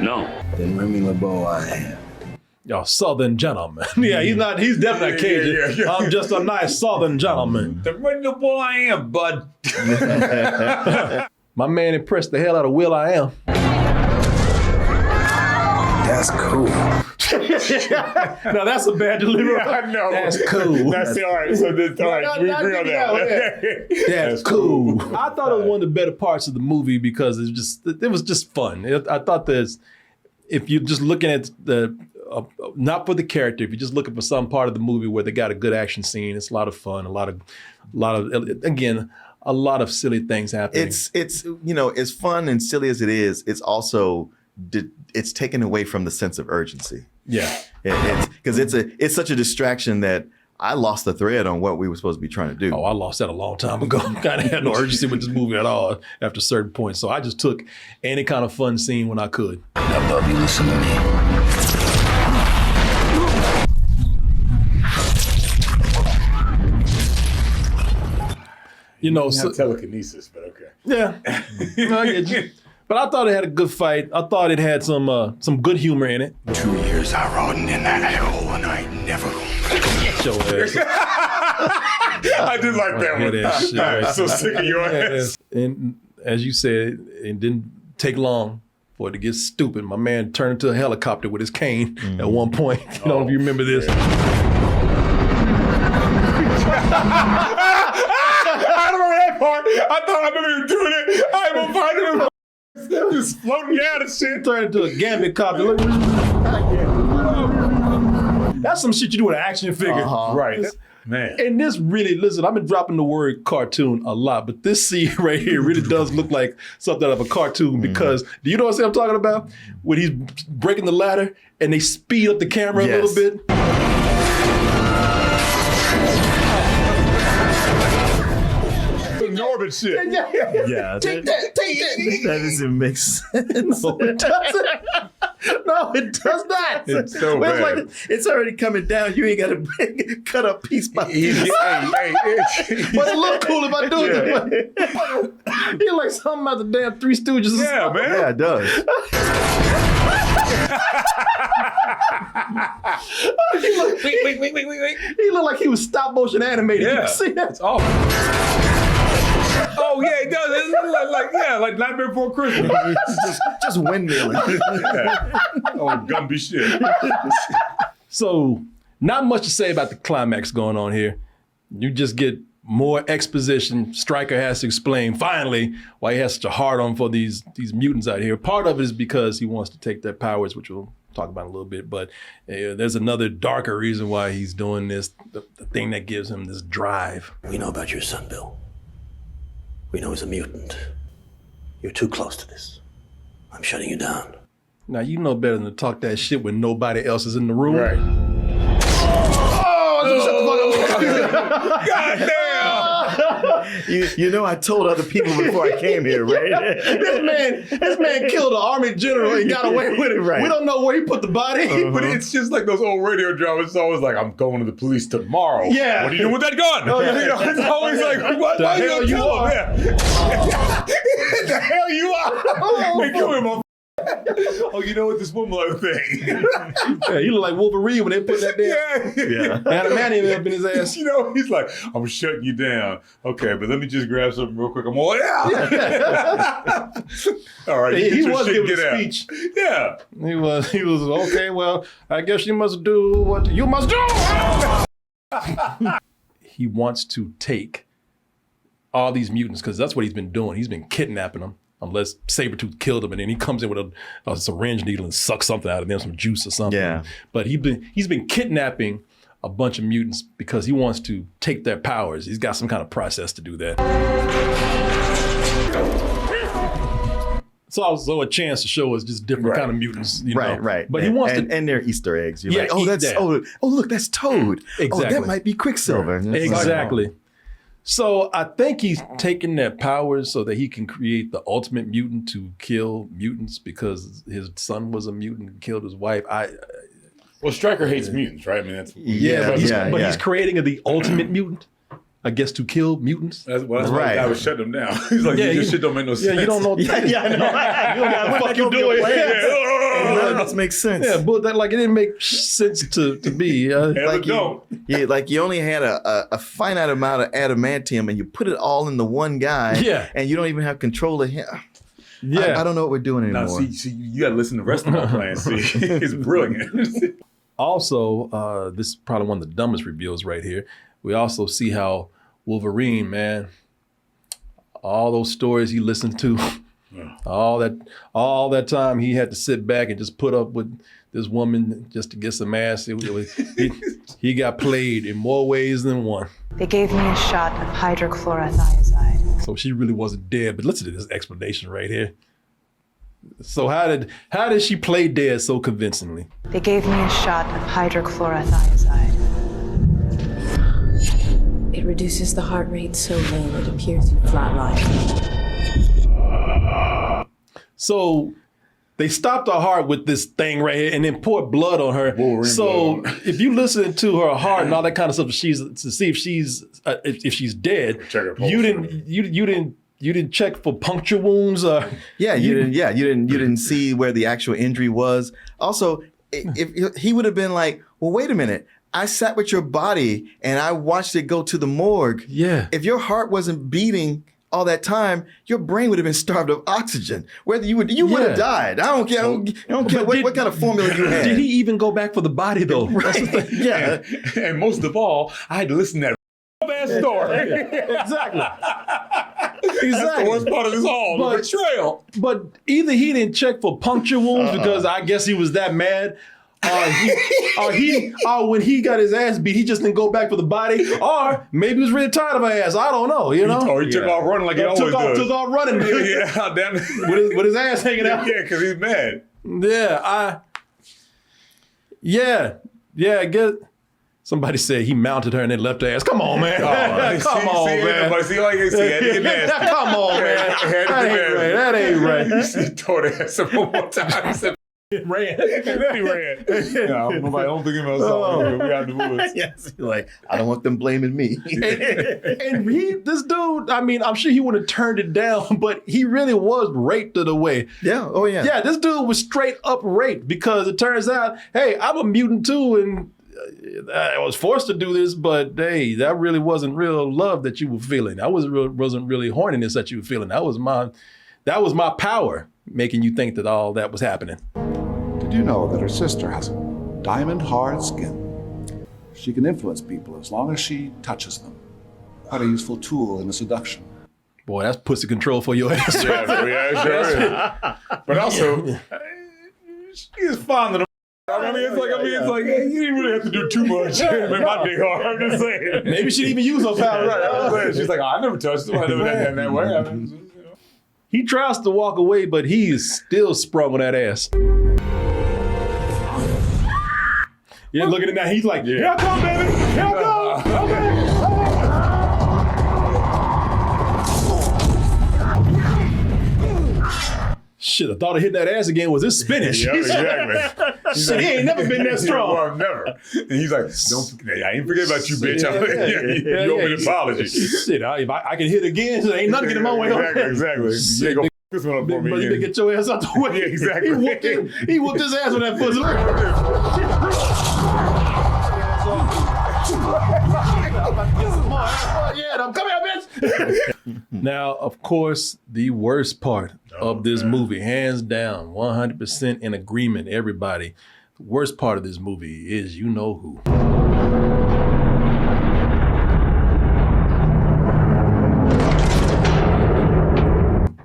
No. Then Remy LeBeau I am. Y'all southern gentleman. He's definitely not Cajun. Yeah. I'm just a nice southern gentleman. The boy I am, bud. My man impressed the hell out of Will I Am. That's cool. Now that's a bad delivery. Yeah, I know. That's cool. That's all right. So we agree on that. That's cool. I thought it was one of the better parts of the movie because it was just fun. I thought if you're just looking at not for the character, if you're just looking for some part of the movie where they got a good action scene, it's a lot of fun. A lot of silly things happening. It's as fun and silly as it is, it's also it's taken away from the sense of urgency. Yeah. Because it's such a distraction that I lost the thread on what we were supposed to be trying to do. Oh, I lost that a long time ago. Kind of had no urgency with this movie at all after certain points. So I just took any kind of fun scene when I could. Now, Bubby, listen to me. You know, Not telekinesis, but okay. Yeah. No, I get you. But I thought it had a good fight. I thought it had some good humor in it. 2 years I rotting in that hell and I ain't never gonna Show ass. I did like that one. Shit, right? So sick of your ass. And as you said, it didn't take long for it to get stupid. My man turned into a helicopter with his cane at one point. I don't know if you remember this. I remember that part. I thought I remember you doing it. I even find him just floating down and shit. Turned into a gambit copter. That's some shit you do with an action figure. Right. Man. And this really, listen, I've been dropping the word cartoon a lot, but this scene right here really does look like something out of a cartoon because, do you know what I'm talking about? When he's breaking the ladder and they speed up the camera a little bit. Norbit shit. Yeah. Take that. That doesn't make sense. No, it doesn't. No, it does not. It's so Well, bad. it's like it's already coming down. You ain't got to cut up piece by piece. But it look cool if I do it. You're like something about the damn Three Stooges. Yeah, man. Yeah, it does. Wait. He looked like he was stop motion animated. Yeah. You can see that? It's awful. Oh yeah, it does. It looks like Nightmare Before Christmas. just windmilling. Oh, Gumby shit. So, not much to say about the climax going on here. You just get more exposition. Stryker has to explain finally why he has such a hard on for these mutants out here. Part of it is because he wants to take their powers, which we'll talk about in a little bit. But there's another darker reason why he's doing this. The thing that gives him this drive. We know about your son, Bill. We know he's a mutant. You're too close to this. I'm shutting you down. Now, you know better than to talk that shit when nobody else is in the room. Right. Oh, shut the fuck up. God damn. You know, I told other people before I came here, right? This man killed an army general and got away with it. Right. We don't know where he put the body. But it's just like those old radio dramas. It's always like, I'm going to the police tomorrow. Yeah. What are you doing with that gun? Oh, yeah. You know, it's always like, what the hell you are? Yeah. The hell you are? Hey, come here, motherfucker. Oh, you know what? This woman thing. Yeah, he look like Wolverine when they put that damn adamantium up in his ass. You know, he's like, I'm shutting you down. Okay, but let me just grab something real quick. I'm all, yeah. All right, you He get was your shit, giving get a out. speech. Yeah. He was okay. Well, I guess you must do what you must do. He wants to take all these mutants because that's what he's been doing. He's been kidnapping them. Unless Sabretooth killed him, and then he comes in with a syringe needle and sucks something out of them, some juice or something. Yeah. But he's been kidnapping a bunch of mutants because he wants to take their powers. He's got some kind of process to do that. So also a chance to show us just different kind of mutants, you know. Right. But he wants to, and they're Easter eggs. You're Yeah, like, oh, that's that. oh, look, that's Toad. Exactly. Oh, that might be Quicksilver. And it's like, exactly. So I think he's taking their powers so that he can create the ultimate mutant to kill mutants because his son was a mutant and killed his wife. Well, Stryker hates mutants, right? I mean, that's but he's creating the ultimate mutant, I guess, to kill mutants. that's why I was shutting him down. He's like, this shit don't make no sense. Yeah, you don't know. I know. You don't know what the fuck you doing. None of this makes sense. Yeah, but that it didn't make sense to be. Like you only had a finite amount of adamantium, and you put it all in the one guy. Yeah. And you don't even have control of him. Yeah. I don't know what we're doing anymore. Now, see, you got to listen to the rest of my plan. See, it's brilliant. Also, this is probably one of the dumbest reveals right here. We also see how Wolverine, man, all those stories he listened to, all that time he had to sit back and just put up with this woman just to get some ass. He got played in more ways than one. They gave me a shot of hydrochlorothiazide. So she really wasn't dead. But listen to this explanation right here. So how did she play dead so convincingly? They gave me a shot of hydrochlorothiazide. It reduces the heart rate so low it appears you flatline. So they stopped her heart with this thing right here and then poured blood on her. Wolverine blood. If you listen to her heart and all that kind of stuff, to see if she's dead, you didn't check for puncture wounds. You didn't see where the actual injury was. Also, if he would have been like, well, wait a minute. I sat with your body and I watched it go to the morgue. Yeah. If your heart wasn't beating all that time, your brain would have been starved of oxygen. Whether you would have died. I don't care. I don't care what kind of formula you had. Did he even go back for the body though? Right. Yeah. And most of all, I had to listen to that bad story. Exactly. That's the worst part of this all. The betrayal. But either he didn't check for puncture wounds because I guess he was that mad. Or when he got his ass beat, he just didn't go back for the body. Or maybe he was really tired of her ass. I don't know, you know? Or he took off running like he always does. Took off running. Yeah, damn it. With his ass hanging out. Yeah, because he's mad. I guess somebody said he mounted her and then left her ass. Come on, man. Come on, man. See, like you see, come on, man. That ain't right. He tore the ass up one more time. Ran. And then he ran. Nobody don't think about something. We out in the woods. Yes, like, I don't want them blaming me. and this dude, I mean, I'm sure he would have turned it down, but he really was raped of the way. Yeah, oh yeah. Yeah, this dude was straight up raped because it turns out, hey, I'm a mutant too, and I was forced to do this, but hey, that really wasn't real love that you were feeling. That wasn't really horniness that you were feeling. That was my power making you think that all that was happening. Did you know that her sister has diamond hard skin? She can influence people as long as she touches them. Quite a useful tool in a seduction. Boy, that's pussy control for your ass. Yeah, sure is. But also, she is fond of the. It's like, hey, you didn't really have to do too much. Make my dick hard. I'm just saying. Maybe she didn't even use her power. Right. She's like, I never touched him. I never done that way. He tries to walk away, but he is still sprung on that ass. You're looking at that. He's like, here I come, baby. Here I come. Okay. Shit, I thought I hit that ass again. Was this spinach? Yeah, exactly. Shit, he ain't never been that strong. Well, never. And he's like, I ain't forget about you, bitch. You owe me an apology. Shit, if I can hit again, so ain't nothing getting my way. Exactly. Shit, go this one up for me again. You get your ass out the way. Yeah, exactly. He whooped his ass with that pussy. I'm coming out, bitch. Now, of course, the worst part of this movie, hands down, 100% in agreement, everybody. The worst part of this movie is you know who.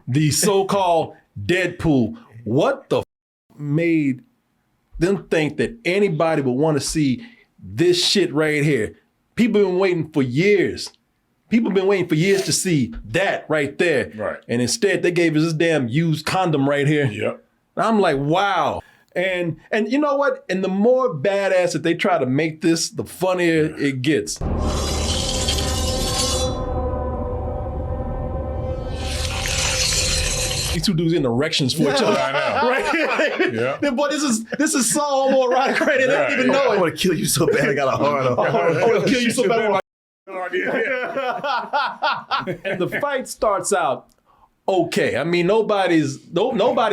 The so-called Deadpool. What the made them think that anybody would want to see this shit right here? People been waiting for years. People been waiting for years to see that right there. Right. And instead they gave us this damn used condom right here. Yep. I'm like, wow. And you know what? And the more badass that they try to make this, the funnier it gets. These two dudes in erections for each other. I know. Right? Yeah. But this is so homoerotic, right? They don't even know it. I want to kill you so bad I got a hard on. I want to kill you so bad. And the fight starts out okay. I mean, nobody's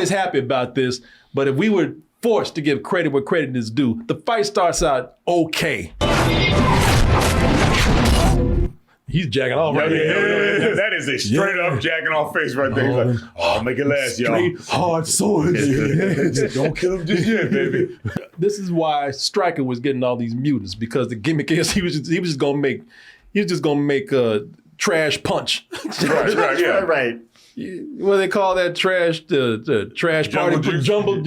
happy about this, but if we were forced to give credit where credit is due, the fight starts out okay. He's jacking off right there. That is a straight up jacking off face right there. He's like, oh, make it last, y'all. Straight hard swords. Don't kill him just yet, baby. This is why Stryker was getting all these mutants, because the gimmick is he was just gonna make a trash punch. Right. What do they call that trash? The trash Jungle party juice? jungle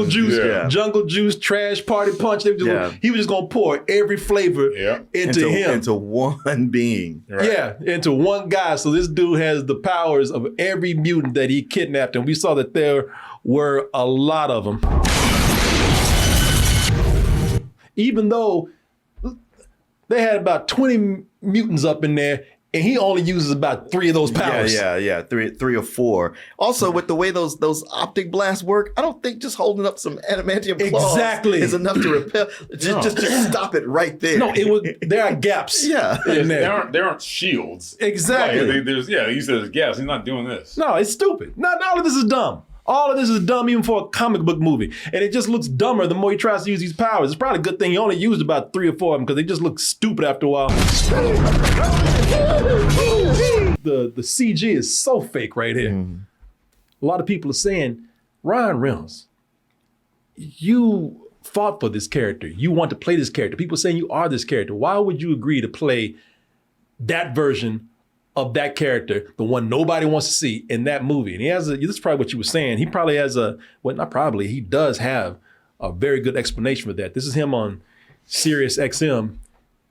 juice. Yeah. Jungle juice trash party punch. He was just gonna pour every flavor into him. Into one being. Right. Yeah, into one guy. So this dude has the powers of every mutant that he kidnapped, and we saw that there were a lot of them. Even though they had about 20 mutants up in there, and he only uses about 3 of those powers. Yeah. Three or 4. Also, with the way those optic blasts work, I don't think just holding up some adamantium claws is enough to repel. Just stop it right there. No, there are gaps. Yeah. in there. There aren't shields. Exactly. Like, you said there's gaps. He's not doing this. No, it's stupid. All of this is dumb. All of this is dumb even for a comic book movie. And it just looks dumber the more he tries to use these powers. It's probably a good thing he only used about 3 or 4 of them because they just look stupid after a while. The CG is so fake right here. A lot of people are saying, Ryan Reynolds, you fought for this character. You want to play this character. People are saying you are this character. Why would you agree to play that version of that character, the one nobody wants to see in that movie? And this is probably what you were saying. He probably has he does have a very good explanation for that. This is him on Sirius XM,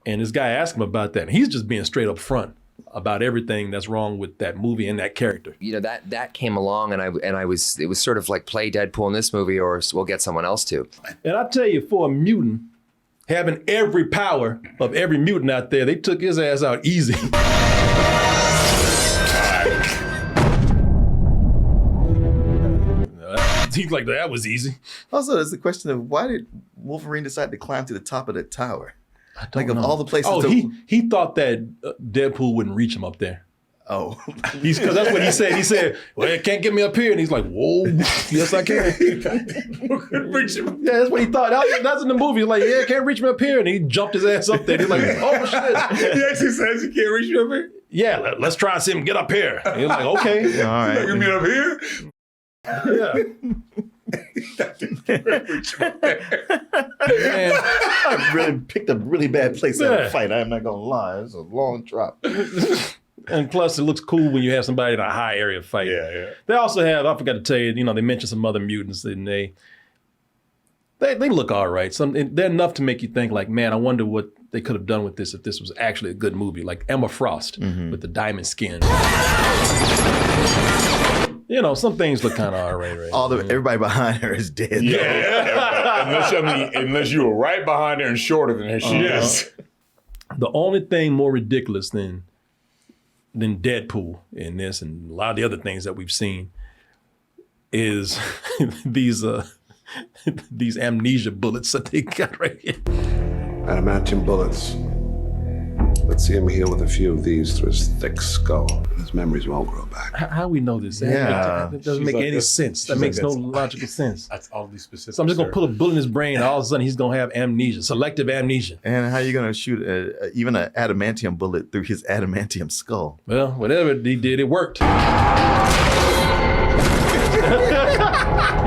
and this guy asked him about that. And he's just being straight up front about everything that's wrong with that movie and that character. You know, that came along, and it was sort of like, play Deadpool in this movie or we'll get someone else to. And I tell you, for a mutant, having every power of every mutant out there, they took his ass out easy. He's like, that was easy. Also, there's the question of why did Wolverine decide to climb to the top of the tower? Like of all the places. He thought that Deadpool wouldn't reach him up there. Oh, because that's what he said. He said, "Well, it can't get me up here," and he's like, "Whoa, yes, I can." Reach him. Yeah, that's what he thought. That's in the movie. He's like, "Yeah, can't reach me up here," and he jumped his ass up there. He's like, "Oh shit!" He actually says he can't reach you up here. Yeah, let's try and see him get up here. And he's like, "Okay, all right, you mean up here?" Yeah. Man, I really picked a really bad place to fight. I'm not gonna lie. It's a long drop. And plus, it looks cool when you have somebody in a high area fight. Yeah. They also have, I forgot to tell you, they mentioned some other mutants, and they look all right. They're enough to make you think, like, man, I wonder what they could have done with this if this was actually a good movie. Like Emma Frost with the diamond skin. Some things look kind of all right. Everybody behind her is dead. Yeah. Unless you were right behind her and shorter than her, she is. The only thing more ridiculous than Deadpool in this and a lot of the other things that we've seen is these amnesia bullets that they got right here. Adamantium bullets. Let's see him heal with a few of these through his thick skull. His memories won't grow back. How we know this? Yeah. That doesn't make any sense. That makes no logical sense. That's all these specific. So I'm just going to put a bullet in his brain, and all of a sudden he's going to have amnesia, selective amnesia. And how are you going to shoot even an adamantium bullet through his adamantium skull? Well, whatever he did, it worked. He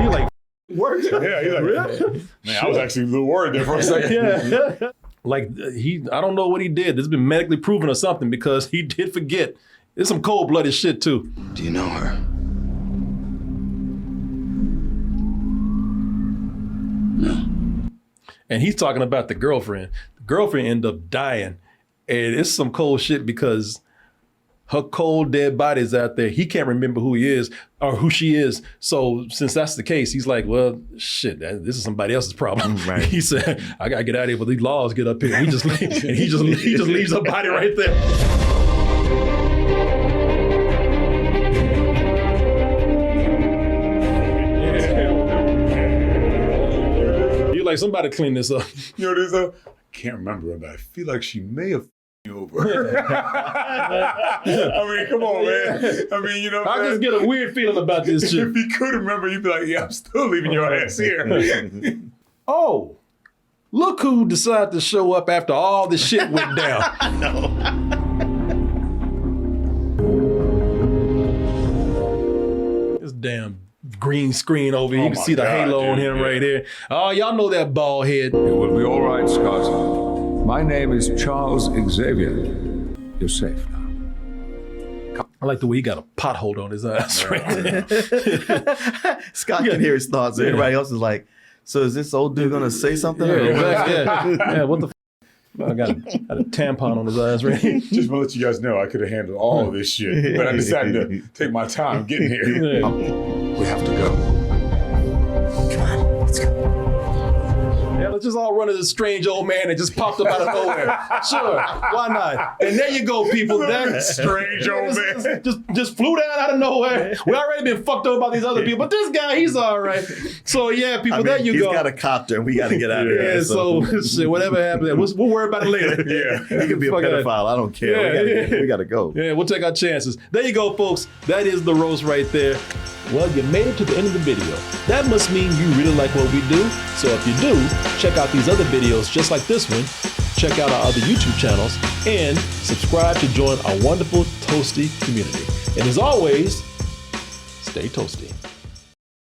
like, worked? Yeah, he's like, really? Man, I was actually a little worried there for a second. Yeah. Like I don't know what he did. This has been medically proven or something because he did forget. It's some cold-blooded shit too. Do you know her? No. And he's talking about the girlfriend. The girlfriend ended up dying. And it's some cold shit because her cold, dead body's out there. He can't remember who he is or who she is. So since that's the case, he's like, well, shit, this is somebody else's problem. Right. He said, I gotta get out of here, but these laws get up here. And he just leaves her body right there. You're like, somebody clean this up. I can't remember her, but I feel like she may have over. I mean, come on, man. I mean, I just get a weird feeling about this shit. If you could remember, you'd be like, yeah, I'm still leaving your ass here. Oh, look who decided to show up after all this shit went down. I know. This damn green screen over here. You can see the halo on him right here. Oh, y'all know that bald head. It will be all right, Scott. My name is Charles Xavier. You're safe now. Come. I like the way he got a pothole on his eyes right there. Scott can hear his thoughts. And everybody else is like, so is this old dude gonna say something? Yeah, what the I got a tampon on his eyes right here. Just want to let you guys know I could have handled all of this shit, but I decided to take my time getting here. We have to go. Come on, let's go. Yeah, let's just all run to this strange old man that just popped up out of nowhere. Sure, why not? And there you go, people. That strange old man just flew down out of nowhere. We already been fucked up about these other people, but this guy, he's all right. So yeah, people, there you go. He's got a copter, and we got to get out of here. Yeah, so shit, whatever happens, we'll worry about it later. Yeah, he could be a pedophile. I don't care. We got to go. Yeah, we'll take our chances. There you go, folks. That is the roast right there. Well, you made it to the end of the video. That must mean you really like what we do. So if you do, check out these other videos just like this one. Check out our other YouTube channels and subscribe to join our wonderful Toasty community. And as always, stay toasty.